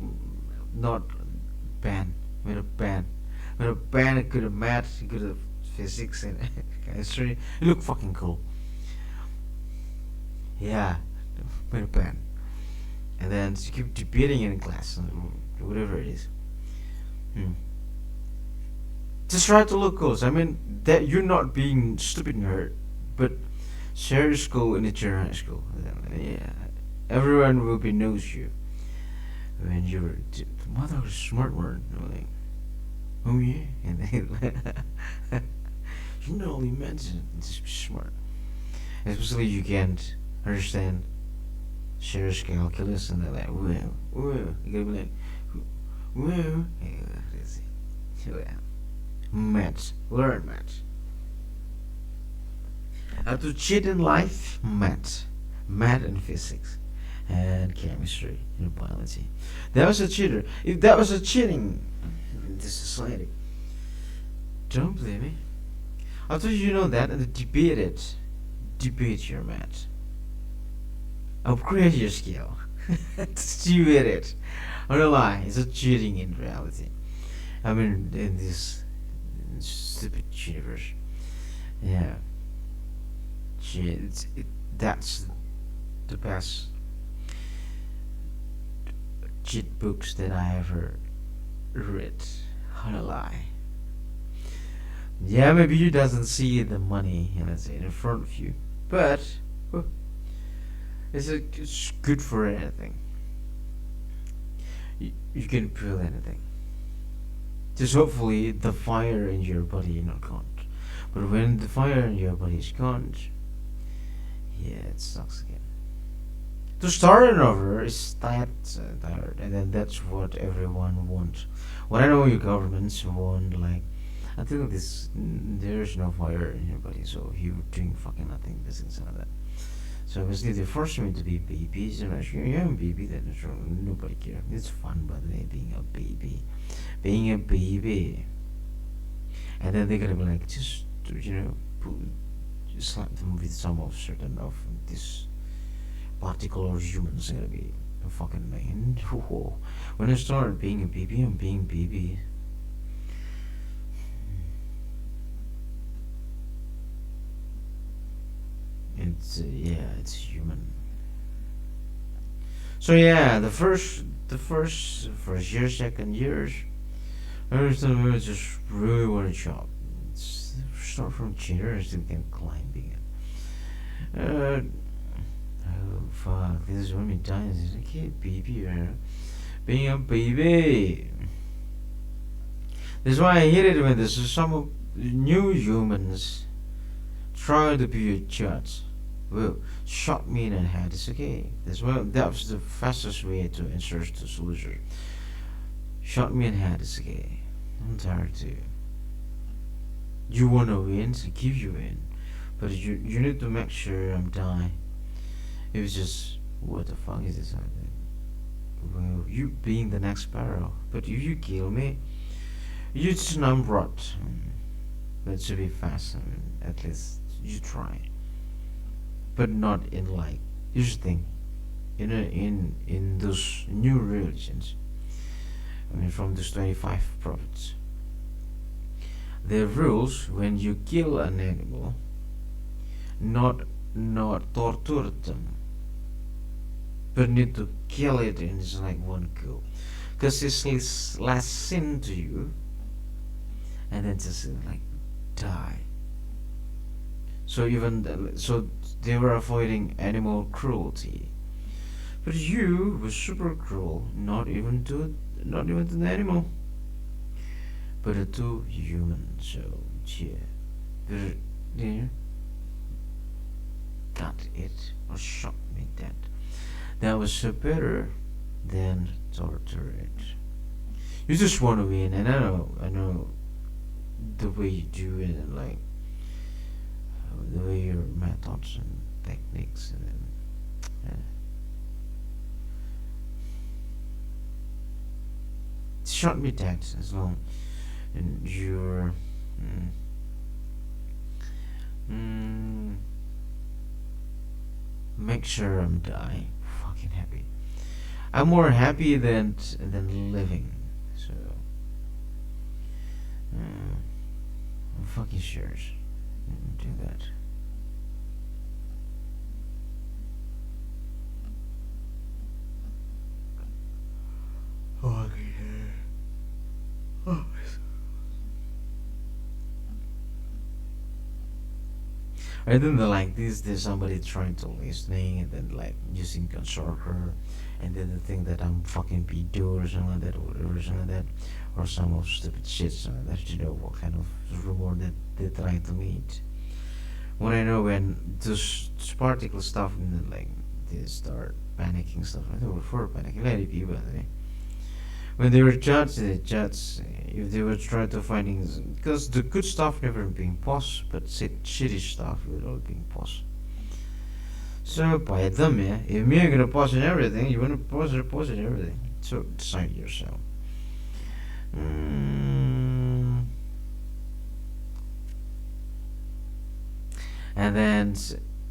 not ban. I mean a ban. I mean a ban good at math, good at physics and chemistry. You look fucking cool. Yeah, with a pen, and then you keep debating in class, whatever it is. Hmm. Just try to look cool. So, I mean that you're not being stupid nerd, but share your school in the general school. Yeah, everyone will be knows you when you're the mother of a smart one. Like, oh yeah, and then you know only mention just be smart. Especially you can't understand shares calculus, and they're like, whoa, whoa. You gotta be like, whoa. Yeah. Maths. Learn maths. How to cheat in life? Maths. Math and physics. And chemistry and biology. That was a cheater. If that was a cheating in this society, don't blame me. After you know that and debate it, debate your math. Upgrade your skill. Do it. I don't lie, it's a cheating in reality. I mean, in this stupid universe. Yeah. That's the best cheat books that I ever read. I don't lie. Yeah, maybe you doesn't see the money, let's say, in front of you, but it's good for anything. you can feel anything. Just hopefully the fire in your body not gone. But when the fire in your body is gone, yeah, it sucks again. To start it over is tired, and then that's what everyone wants. What I know, your governments want like until this there's no fire in your body, so you're doing fucking nothing. This and like that. So basically, they force me to be babies, and I say, yeah, I'm a baby. Then sure, nobody cares. It's fun, by the way, being a baby, and then they're gonna be like, just just slap them with some of certain of this particular humans gonna be a fucking man. When I started being a baby, I'm being baby. It's yeah, it's human. So yeah, the first year, second years, first time I just really want to chop. Start from chairs to begin climbing. Oh fuck, this is when me times is like, hey baby, man. Being a baby. That's why I hate it when there's some new humans try to be a judge. Well, shot me in the head. It's okay. That's the fastest way to insert the solution. Shot me in the head. It's okay. I'm tired too. You wanna win, so give you win. But you need to make sure I'm dying. It was just what the fuck is this? Well, you being the next sparrow. But if you kill me, you just rot. That should be fast. I mean, at least you try. But not in like here's the thing. In those new religions. I mean from those 25 prophets. The rules when you kill an animal, not torture them, but need to kill it in just like one go, because it's less sin to you, and then just like die. So they were avoiding animal cruelty, but you were super cruel, not even to the animal, but to humans. So yeah, but, yeah, got it or shot me dead. That was better than torture it. You just want to win, and I know the way you do it, and like the way your methods and techniques, and then shot me dead as long and you're mm, mm, make sure I'm dying. Fucking happy. I'm more happy than living. So I'm fucking sure. Do that. Okay. Oh. I didn't like this. There's somebody trying to listening and then like using constructor, and then the thing that I'm fucking pedo or something like that, or whatever, something like that, or some of stupid shit, something like that. You know what kind of rumor that they try to meet. When I know when this particle stuff and then like they start panicking stuff, I don't refer panicking. Let it be, by the way. When they were judged, if they were trying to finding, because the good stuff never being paused, but shitty stuff will all being paused. So by them, yeah, if me are gonna pause in everything, you wanna pause in everything. So decide yourself. Mm. And then,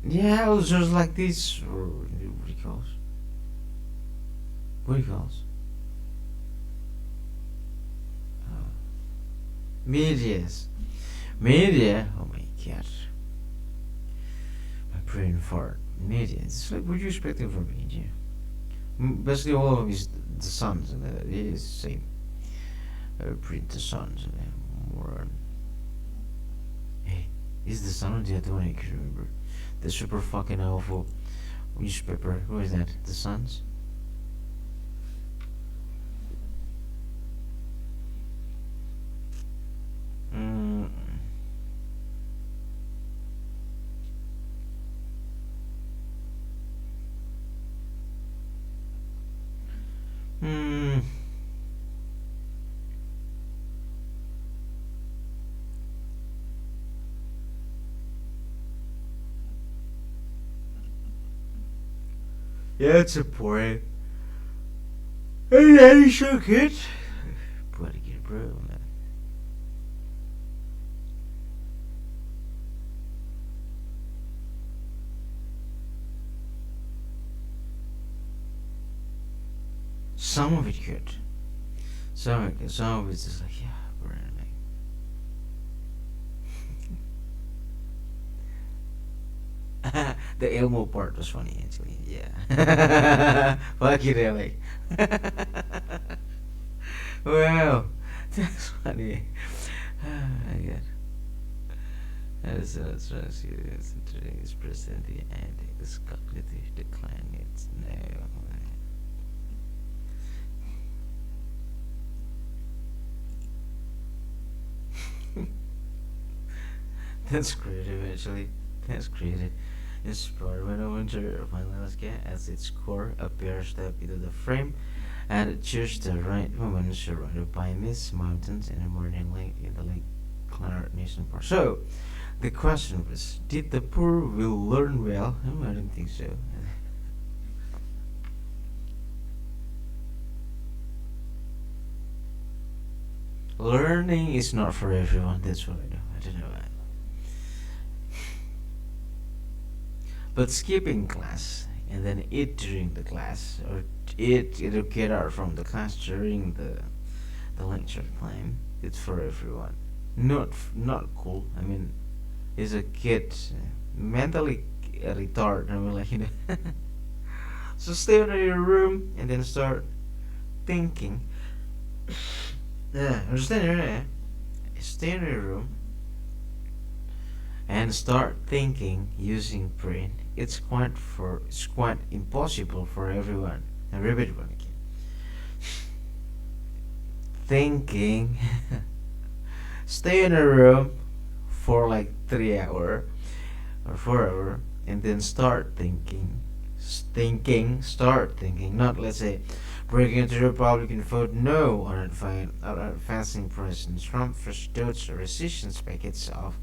yeah, it was just like this. What do you call it? What do you call it? Medias. Media. Oh my god. My brain fart. Media. It's like what you expecting from media? Basically, all of them is the suns, and it is the same. Print the suns, and more. Hey, is the sun on the other one? I can remember. The super fucking awful newspaper. What is that? The Suns? Yeah, it's important. And then he shook it. Pretty good, bro, man. Some of it good. Some of it's just like, yeah, bro, like. The Elmo part was funny, actually. Yeah. Fuck you, really. Well, that's funny. I get. As serious today's presently and this cognitive decline, it's no. That's creative, actually. That's creative. Inspired by the winter Alaska as its core appears step into the frame and choose the right moment surrounded by mist mountains and a morning lake in the Lake Clare National Park. So, the question was, did the poor will learn well? I don't think so. Learning is not for everyone, that's what I know. I don't know why. But skipping class and then eat during the class or eat or get out from the class during the lecture time, it's for everyone. Not cool. I mean, is a kid mentally retarded? I mean, like, so stay in your room and then start thinking. Yeah, understand, right? Stay in your room and start thinking using brain. It's quite impossible for everyone. I repeat one again. Thinking. Stay in a room for like 3 hour or 4 hour and then start thinking. Start thinking. Not, let's say, breaking into the Republican vote no on advancing President Trump first votes or resistance packets of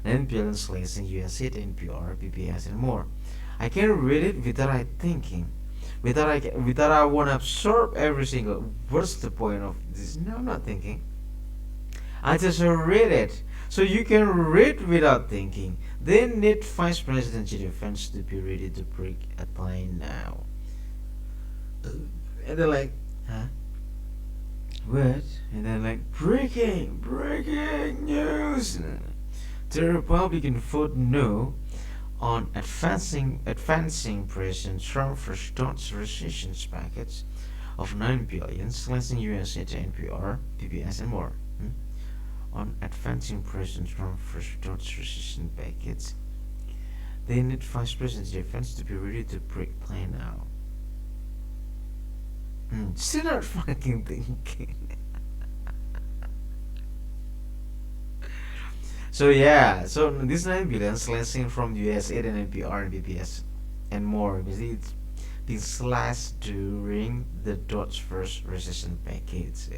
9 billion slaves in US hit NPR, PBS, and more. I can read it without I thinking. Without I want to absorb every single. What's the point of this? No, I'm not thinking. I just read it. So you can read without thinking. They need Vice President J.D. Vance to be ready to break a plane now. And they're like, huh? What? And then like, breaking news. The Republican vote no on advancing President Trump first Dodge resistance package of 9 billion, slicing USA to NPR, PBS, and more. On advancing President Trump first Dodge resistance package, they need Vice President Defense to be ready to break play now. Still not fucking thinking. So yeah, so this 9 billion slicing from US 8 and NPR and BPS and more. Basically, it's been slashed during the Dodge first recession package.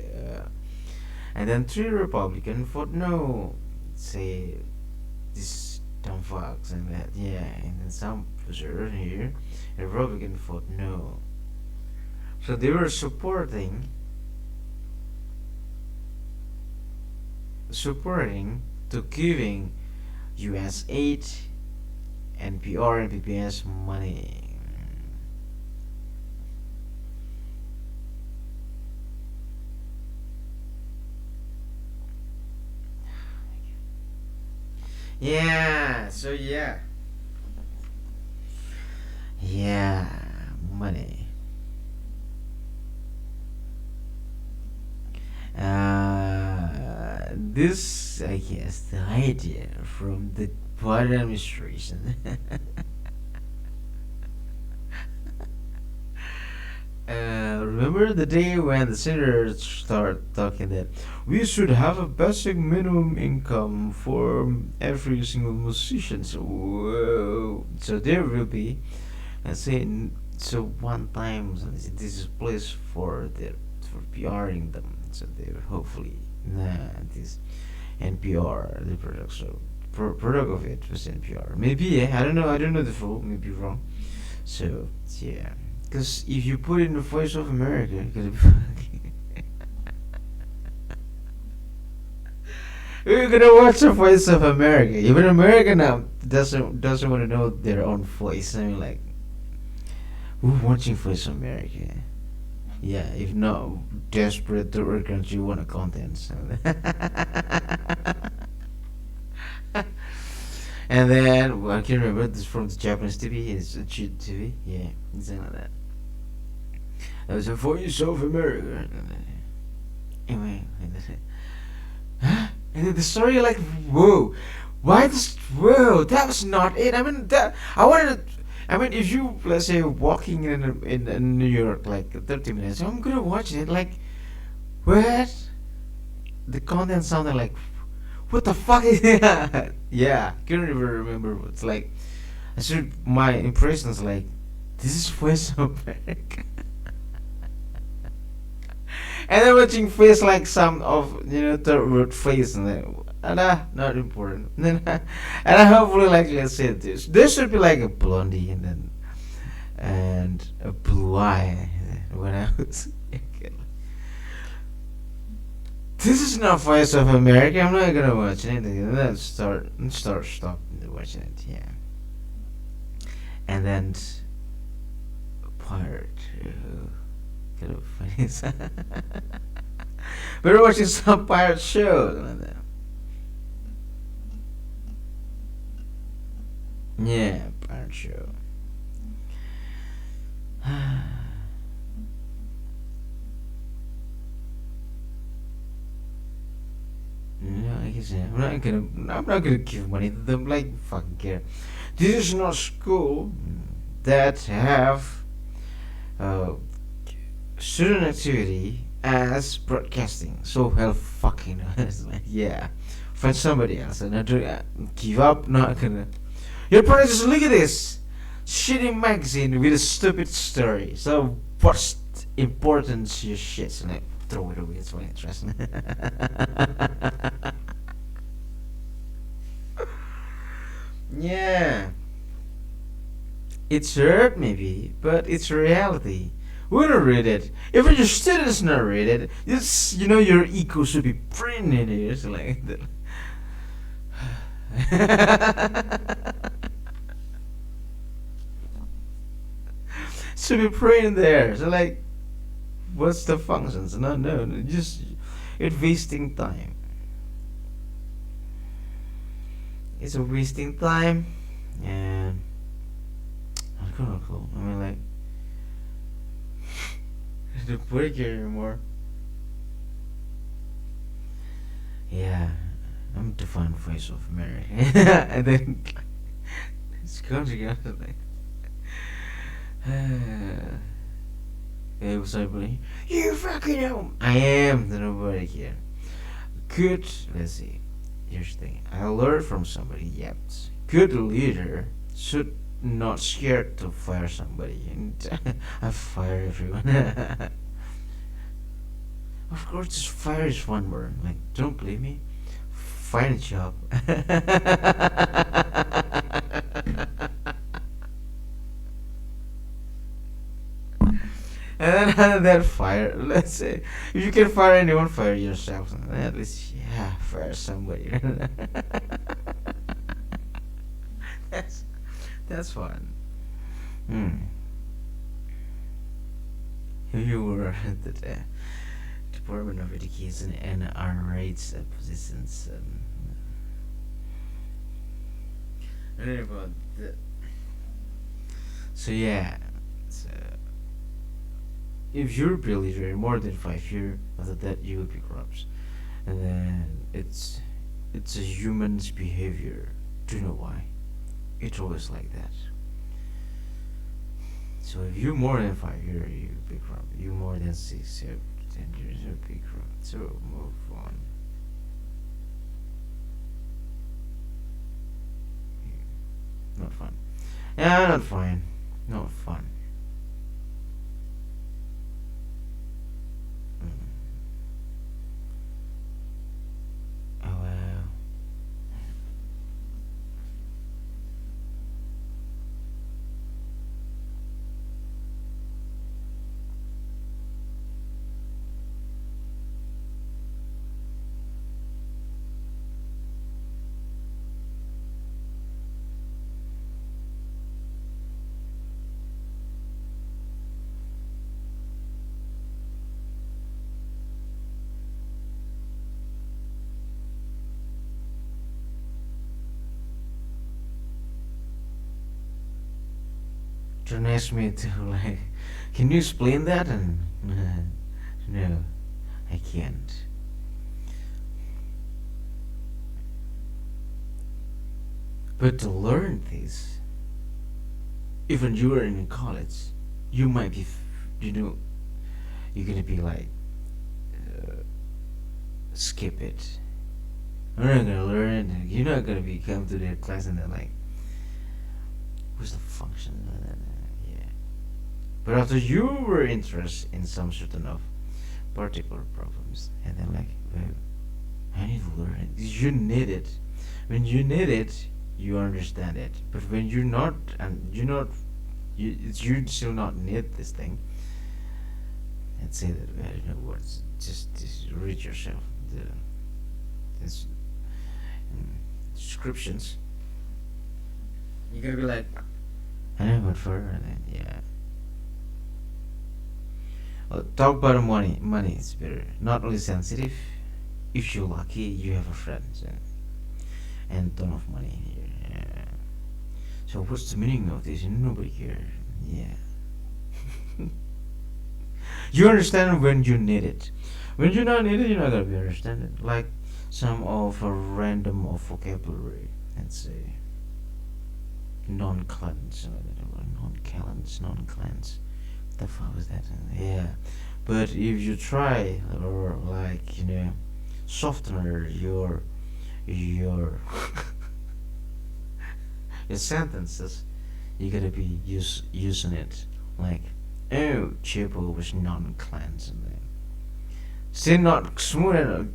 And then 3 Republican vote no. Say this dumb fucks and that, yeah, and then some position here, Republican vote no. So they were supporting to giving US aid, NPR and PBS money. Yeah, so yeah, money. This, I guess, the idea from the Biden administration. Remember the day when the senators start talking that we should have a basic minimum income for every single musician. So, whoa. So there will be, let's say, so one time so this is place for PRing them. So they will hopefully this NPR the product. So product of it was NPR. Maybe, yeah, I don't know. I don't know the full. Maybe wrong. So yeah. Because if you put in the voice of America, you're gonna watch the voice of America. Even America now doesn't want to know their own voice. I mean, like, we're watching Voice of America. Yeah, if not desperate to work country want a content. So. And then well, I can remember this from the Japanese TV. It's a cheat TV. Yeah, something like that. That was a Voice of America. Anyway, and then the story like, whoa, why this? Whoa, that was not it. I mean, that I wanted. I mean, if you let's say walking in New York like 30 minutes, I'm gonna watch it. Like, what? The content sounded like, what the fuck is that? Yeah, couldn't even remember. It's like, I should my impressions like, this is Voice of America. And then watching face like some of third word face and then not important. And I hopefully like let's say this. There should be like a blondie and a blue eye when I was this is not Voice of America. I'm not gonna watch anything. And then stop watching it. Yeah, and then part kind of funny. We're watching some pirate shows. Like that. Yeah, pirate show. No, I guess I'm not gonna give money to them. Like fucking care. This is not school that have uh, student activity as broadcasting. So hell fucking like, yeah. Find somebody else and I do give up. Not gonna. Your parents just look at this shitty magazine with a stupid story. So what's importance your shit? And I throw it away. It's really interesting. Yeah, it's hurt maybe, but it's reality. We don't read it. If your students not read it, it's your ego should be printing it. It's like that. Should be printing there. So like, what's the functions? No, just it's wasting time. It's a wasting time, and I don't know. I mean, like, the break here anymore. Yeah, I'm the fun Voice of America, and then it's going together like. Hey, what's up, buddy? You fucking know. I am the nobody here. Good. Let's see. Here's the thing. I learned from somebody. Yep. Good leader should not scared to fire somebody, and I fire everyone. Of course, just fire is one word. Like, don't believe me? Find a job. And then fire. Let's say if you can fire anyone, fire yourself. At least, yeah, fire somebody. that's that's fun. Hmm. If you were the Department of Education and our rights positions, I don't know about that. So yeah. So if you're a leader in more than 5 years, after that you will be corrupt, and then it's a human's behavior. Do you know why? It's always like that. So if you more than 5 years, you will be corrupt. You more than 10 years, you'll be corrupt. So move on. Not fun. Yeah, not fine. Not fun. Mm. Oh well. don't ask me to like. Can you explain that? And no, I can't. But to learn this, even you are in college, you might be, you know, you're gonna be like, uh, skip it. You're not gonna learn it. You're not gonna be come to their class and they're like, what's the function? Yeah. But after you were interested in some certain of particular problems, and then like, well, I need to learn it. You need it. When you need it, you understand it. But when you're not, and you're not, you still not need this thing. And say that, well, you know what? Just read yourself the this descriptions. You're gonna be like, I know what for, and then yeah. Well, talk about money. Money is better. Not only sensitive. If you're lucky, you have a friend, so, and ton of money here. Yeah. So what's the meaning of this? Nobody cares. Yeah. You understand when you need it. When you not need it, you're not gonna be understanding. Like some of a random of vocabulary. Let's say non-cleanse, non-cleanse, non-cleanse. The fuck was that? Yeah. But if you try, or like softener your your sentences, you gotta be using it like, oh, Chipo was non-cleanse, and then still not smooth enough.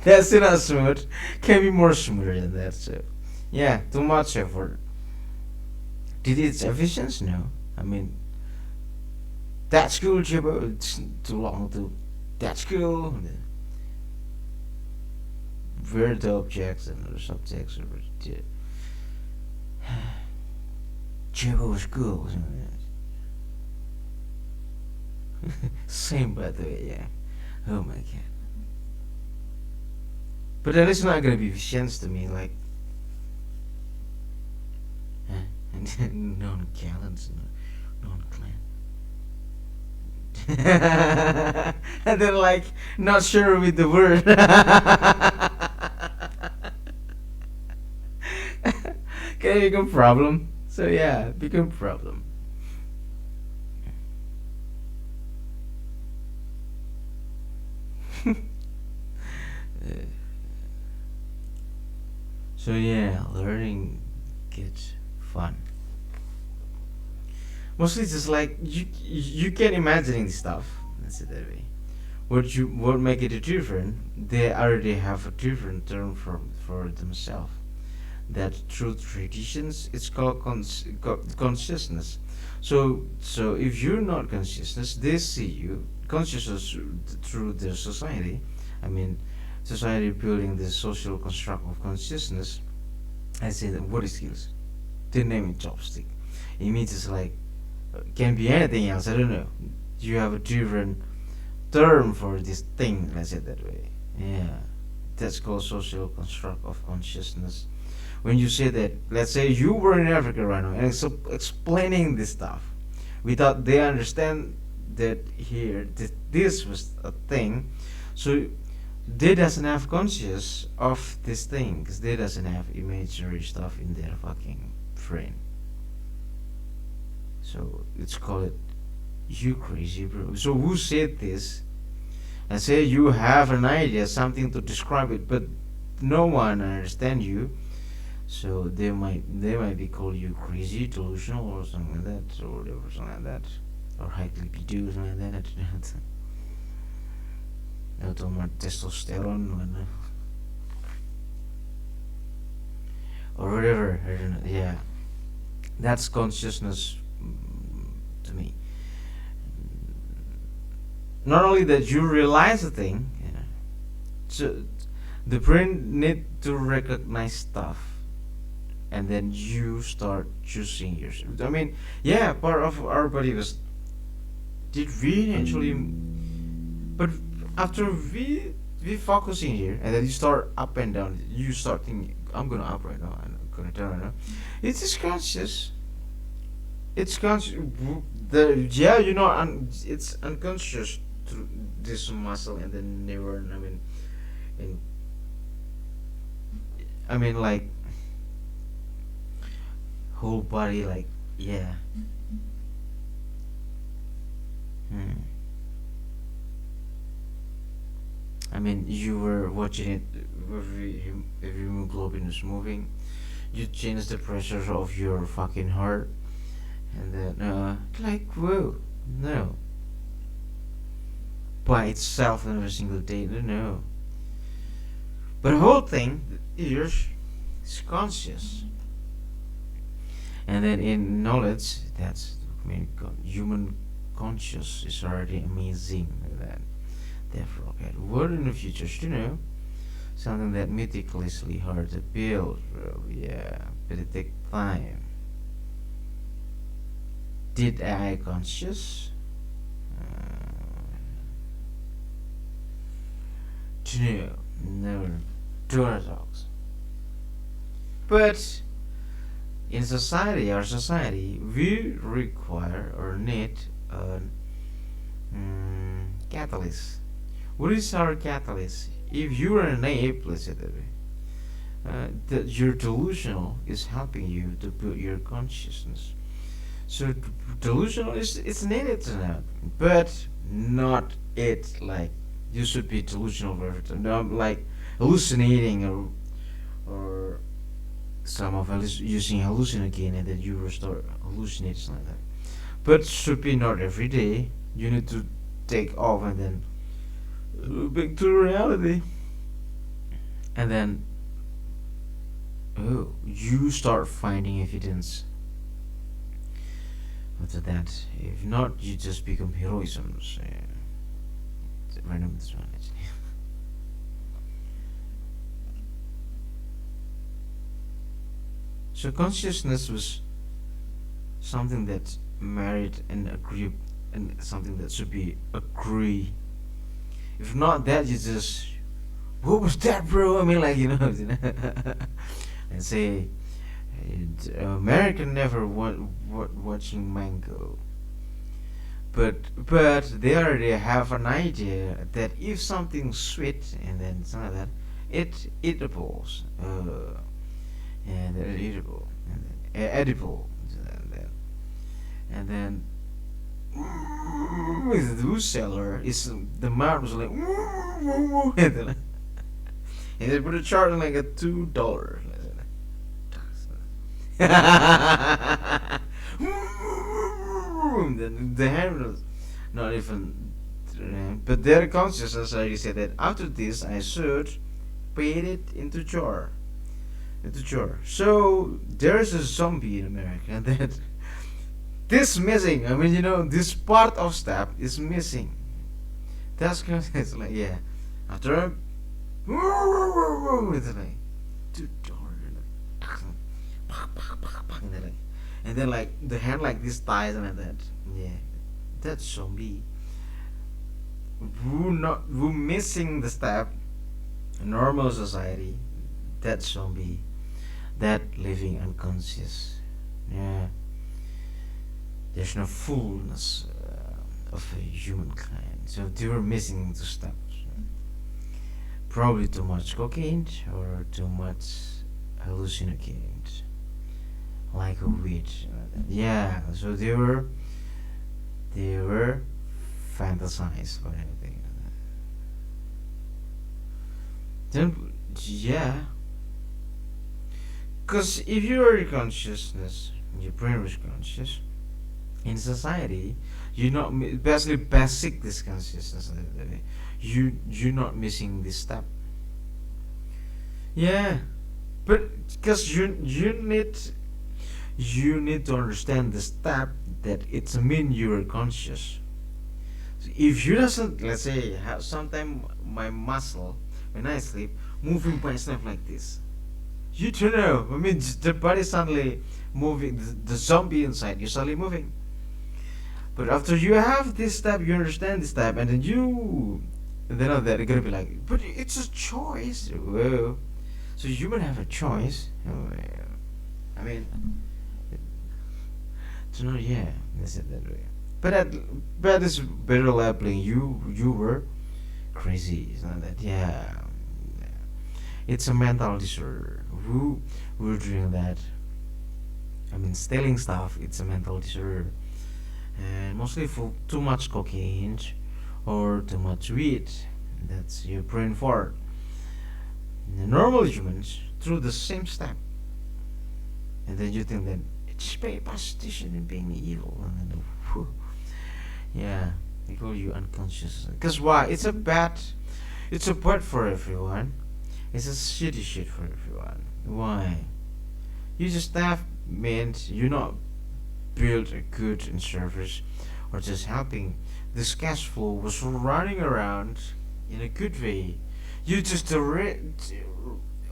That's still not smooth. Can be more smoother than that. So yeah, too much effort. Did its efficiency? No. I mean, that's cool, Chipo. It's too long to. That's cool. Where the objects and the subjects are. Chipo was cool. Same, by the way, yeah. Oh my god. But that is not gonna be efficient to me, like. And non-callants, non-clan. And then like not sure with the word. Can become problem. So yeah, become problem. Uh, so yeah, learning gets fun. Mostly just like you can imagining the stuff. Let's say that way. What make it different? They already have a different term for themselves. That through traditions, it's called consciousness. So if you're not consciousness, they see you consciousness through their society. I mean, society building the social construct of consciousness. I say that what is skills? They name it chopstick. It means it's like can be anything else. I don't know. You have a different term for this thing. Let's say it that way. Yeah, that's called social construct of consciousness. When you say that, let's say you were in Africa right now and explaining this stuff without they understand that here this was a thing, so they doesn't have conscious of this thing because they doesn't have imaginary stuff in their fucking brain. So it's called it you crazy bro. So who said this? And say you have an idea, something to describe it, but no one understand you. So they might be called you crazy, delusional, or something like that, or whatever, something like that, or highly do something like that. Atau more testosterone, or whatever. I don't know. Yeah, that's consciousness to me. Not only that you realize the thing, so the brain need to recognize stuff and then you start choosing yourself. I mean, yeah, part of our body was did we actually, but after we focusing here, and then you start up and down. You start thinking, I'm gonna up right now, and gonna tell you. It is conscious. It's conscious. The yeah, it's unconscious through this muscle and the neuron. In, like whole body, like yeah. Hmm. You were watching it. Every hemoglobin is moving. You change the pressure of your fucking heart, and then like whoa, no, by itself every single day, no. But the whole thing is conscious, and then in knowledge, that's human conscious is already amazing. That therefore, okay, what in the future, something that meticulously hard to build, bro. Yeah, but it takes time. Did AI conscious? No, never. Talks. But in our society, we require or need a catalyst. What is our catalyst? If you are an ape, let's say that way, that your delusional is helping you to build your consciousness. So delusional is it's needed to know, but not it like you should be delusional for everything. No, like hallucinating or some of using hallucinogen and then you restore hallucinates like that. But should be not every day. You need to take off and then back to reality. And then you start finding evidence after that. If not, you just become heroism. So, random this one actually. So consciousness was something that married and agreed and something that should be agree. If not that, you just what was that, bro? And say American never watching Mango, but they already have an idea that if something's sweet and then something like that, it eatables, and they're eatable, and then edible, and then with the seller is the mouth was like and they put a charge like a $2. Then the hand was not even, but their consciousness already said that after this I should put it into jar. So there's a zombie in America that this missing. This part of step is missing. That's kind of it's like yeah. After it's like $2, and then like the hand like this ties and like that. Yeah, that's zombie. Who missing the step? Normal society. That zombie. That living unconscious. Yeah. There's no fullness of humankind. So they were missing the steps. Probably too much cocaine or too much hallucinogens, like a witch. Yeah. So they were fantasized about anything. Then yeah. Because if your consciousness, your brain was conscious, in society, you're not basically basic this consciousness. You're not missing this step. Yeah, but because you need to understand the step that it's mean you're conscious. So if you doesn't, let's say, have sometime my muscle when I sleep moving by stuff like this, you don't know. The body suddenly moving, the zombie inside you suddenly moving. But after you have this step, you understand this step, and then they're gonna be like, but it's a choice. Whoa. So human have a choice. Oh, yeah. I mean, it's not, yeah, that's it that way. But but it's better labeling you were crazy. It's not that, yeah. It's a mental disorder. Who were doing that? I mean, stealing stuff. It's a mental disorder, and mostly for too much cocaine or too much weed. That's your brain fart. The normal humans through the same step, and then you think that it's pastation and being evil, and then whew, yeah, they call you unconscious. Cause why? It's a bad for everyone. It's a shitty shit for everyone. Why? You just have meant you're not build a good in service or just helping. This cash flow was running around in a good way. You just a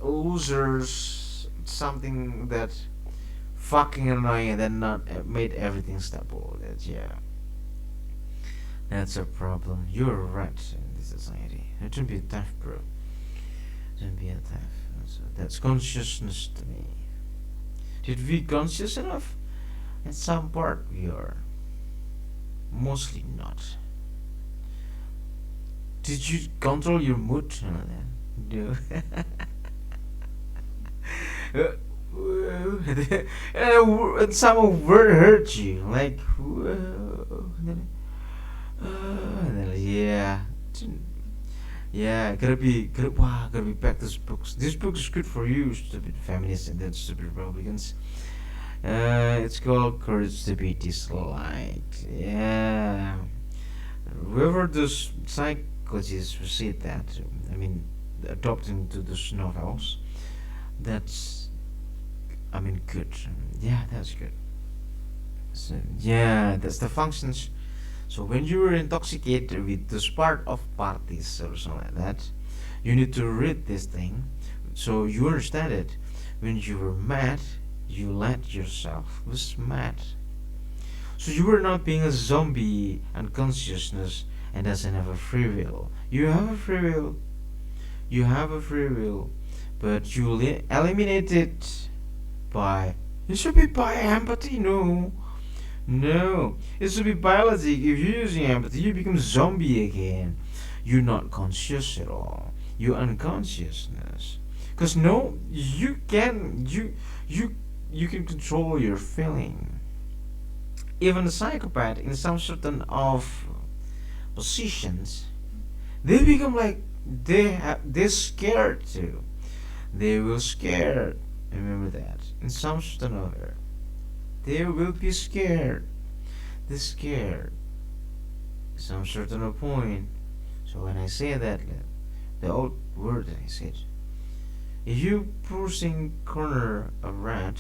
losers, something that fucking annoying and then not made everything stable. That, yeah, that's a problem. You're right in this society. Don't be a tough, bro. Don't be a tough. That's consciousness to me. Did we conscious enough? In some part we are. Mostly not. Did you control your mood? No. And some word hurt you, like, yeah, yeah, gotta be back to this books. This book is good for you, stupid feminists and then stupid Republicans. It's called Courage to be Disliked. Yeah, whoever those psychologists who said that, I mean, adopting to those novels, that's, I mean, good. Yeah, that's good. So, yeah, that's the functions. So when you were intoxicated with the spark of parties or something like that, you need to read this thing, so you understand it. When you were mad, you let yourself was mad. So you were not being a zombie and consciousness and doesn't have a free will. You have a free will. You have a free will, but you eliminate it by, it should be by empathy. No, no, it should be biology. If you're using empathy, you become zombie again. You're not conscious at all. You're unconsciousness. Cause no, you can control your feeling. Even the psychopath in some certain of positions, they become like they're scared too. They will scared. Remember that. In some certain other, they will be scared. They're scared. Some certain point. So when I say that, the old word that I said, if you pushing corner a rat,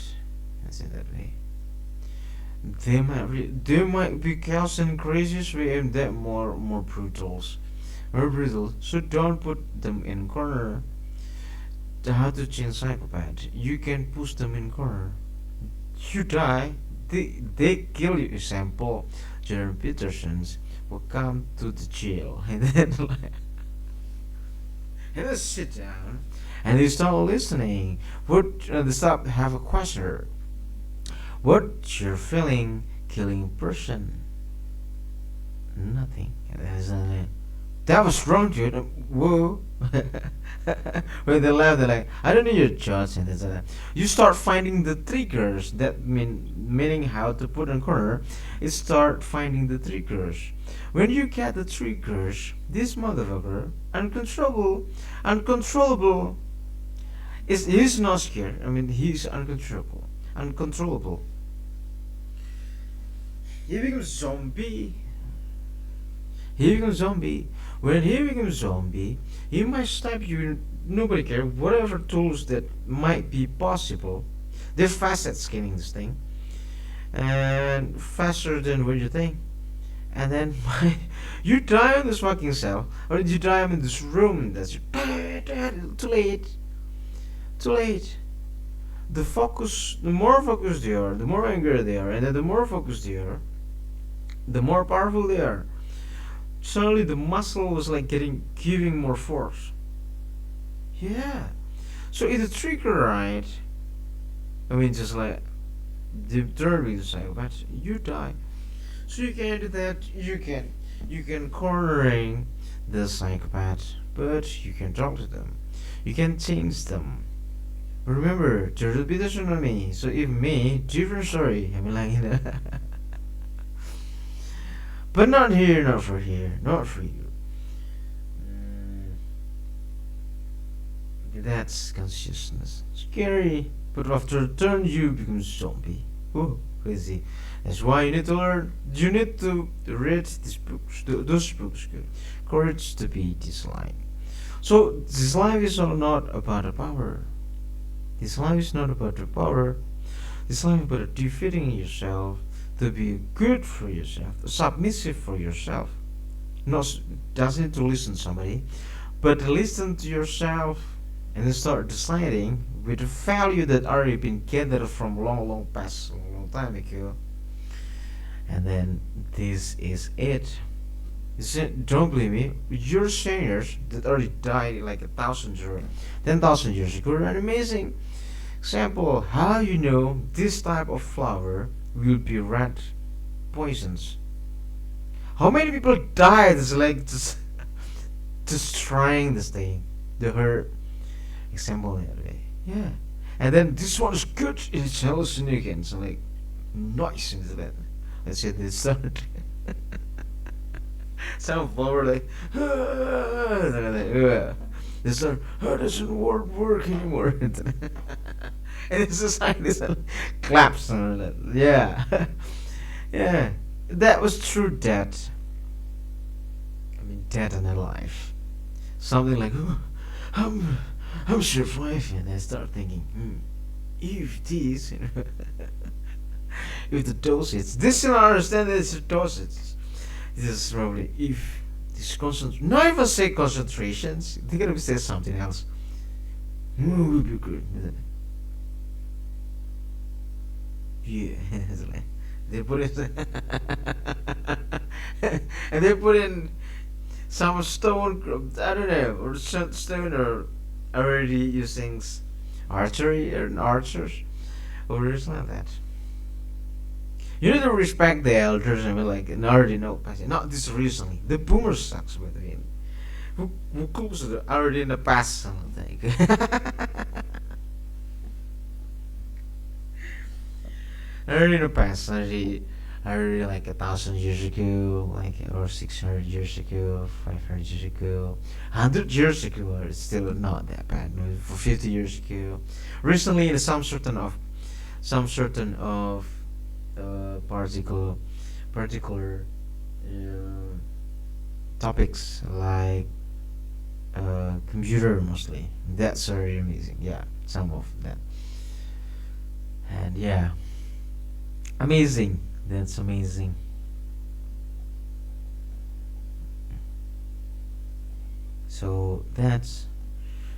I say that way, they might be causing craziest way and that more brutals, more brutal. So don't put them in corner. How to change psychopath? You can push them in corner. You die. They kill you. Example, Jordan Peterson's will come to the jail and then like, and then sit down and they start listening. What they stop have a question. What you're feeling killing person? Nothing. And then it's like, that was wrong, dude. Whoa. When they laugh, they're like, I don't know your judge and this and that. You start finding the triggers that meaning how to put in corner. You start finding the triggers. When you get the triggers, this motherfucker uncontrollable is he's not scared. I mean, he's uncontrollable. He becomes zombie. He becomes zombie. When he becomes zombie, he might stab you. Nobody cares. Whatever tools that might be possible, they're fast at scanning this thing, and faster than what you think. And then you die in this fucking cell, or you die in this room. That's too late. Too late. The focus, the more focused they are, the more angry they are, and then the more focused they are, the more powerful they are. Suddenly the muscle was like giving more force. Yeah. So if the trigger right, I mean, just like the third with the psychopath, you die. So you can do that. You can cornering the psychopath, but you can talk to them. You can change them. Remember, there will be the tsunami. So if me, different story. I mean, like but not here, not for here, not for you. Mm, that's consciousness. Scary, but after a turn, you become zombie. Oh, crazy. That's why you need to learn. You need to read these books, those books. Good. Courage to be this life. So this life is all not about the power. This life is not about the power. This life is about defeating yourself to be good for yourself, submissive for yourself. Not doesn't to listen to somebody, but listen to yourself and then start deciding with the value that already been gathered from long, long past, long time ago. And then this is it. Don't believe me. Your seniors that already died like 1,000 or 10,000 years ago are amazing example how you know this type of flower will be rat poisons. How many people died is like just trying this thing. The her example the other day. Yeah. And then this one is good, it's hallucinogen, so like nice into that. Let's say this started. Some flower like they start doesn't work anymore. And it's just like this claps on it. Yeah. Yeah. That was true death. I mean dead and alive. Something like I'm I'm surviving and I start thinking, if this if the dosage this I understand that it's a dosage. This is probably if this concent not even say concentrations, they're gonna say something else. Would be good. Yeah, it's like they put it and they put in some stone, I don't know, or stone or already using archery or archers or it's like that. You need to respect the elders and be like, and already know, not this recently. The boomer sucks, by the way. Who close to the already in the past, I don't think. Already in the past, already like 1,000 years ago, like or 600 years ago, 500 years ago, 100 years ago, it's still not that bad. No, for 50 years ago, recently in some certain of particular uh, topics like computer mostly. That's very amazing. Yeah, some of that, and yeah, amazing. That's amazing. So that's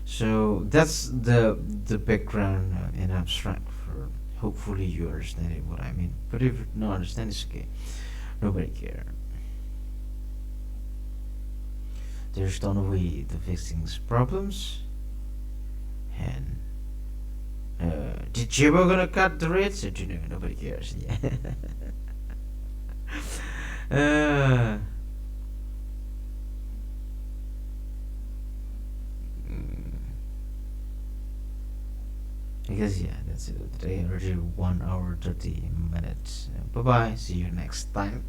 the background in abstract for. Hopefully you understand what I mean. But if you don't understand, it's okay. Nobody care. There's no way to fix things problems. And did you ever gonna cut the rates? Or do you know nobody cares? Yeah. uh, mm, I guess yeah, that's it today. Already 1 hour 30 minutes. Bye bye. See you next time.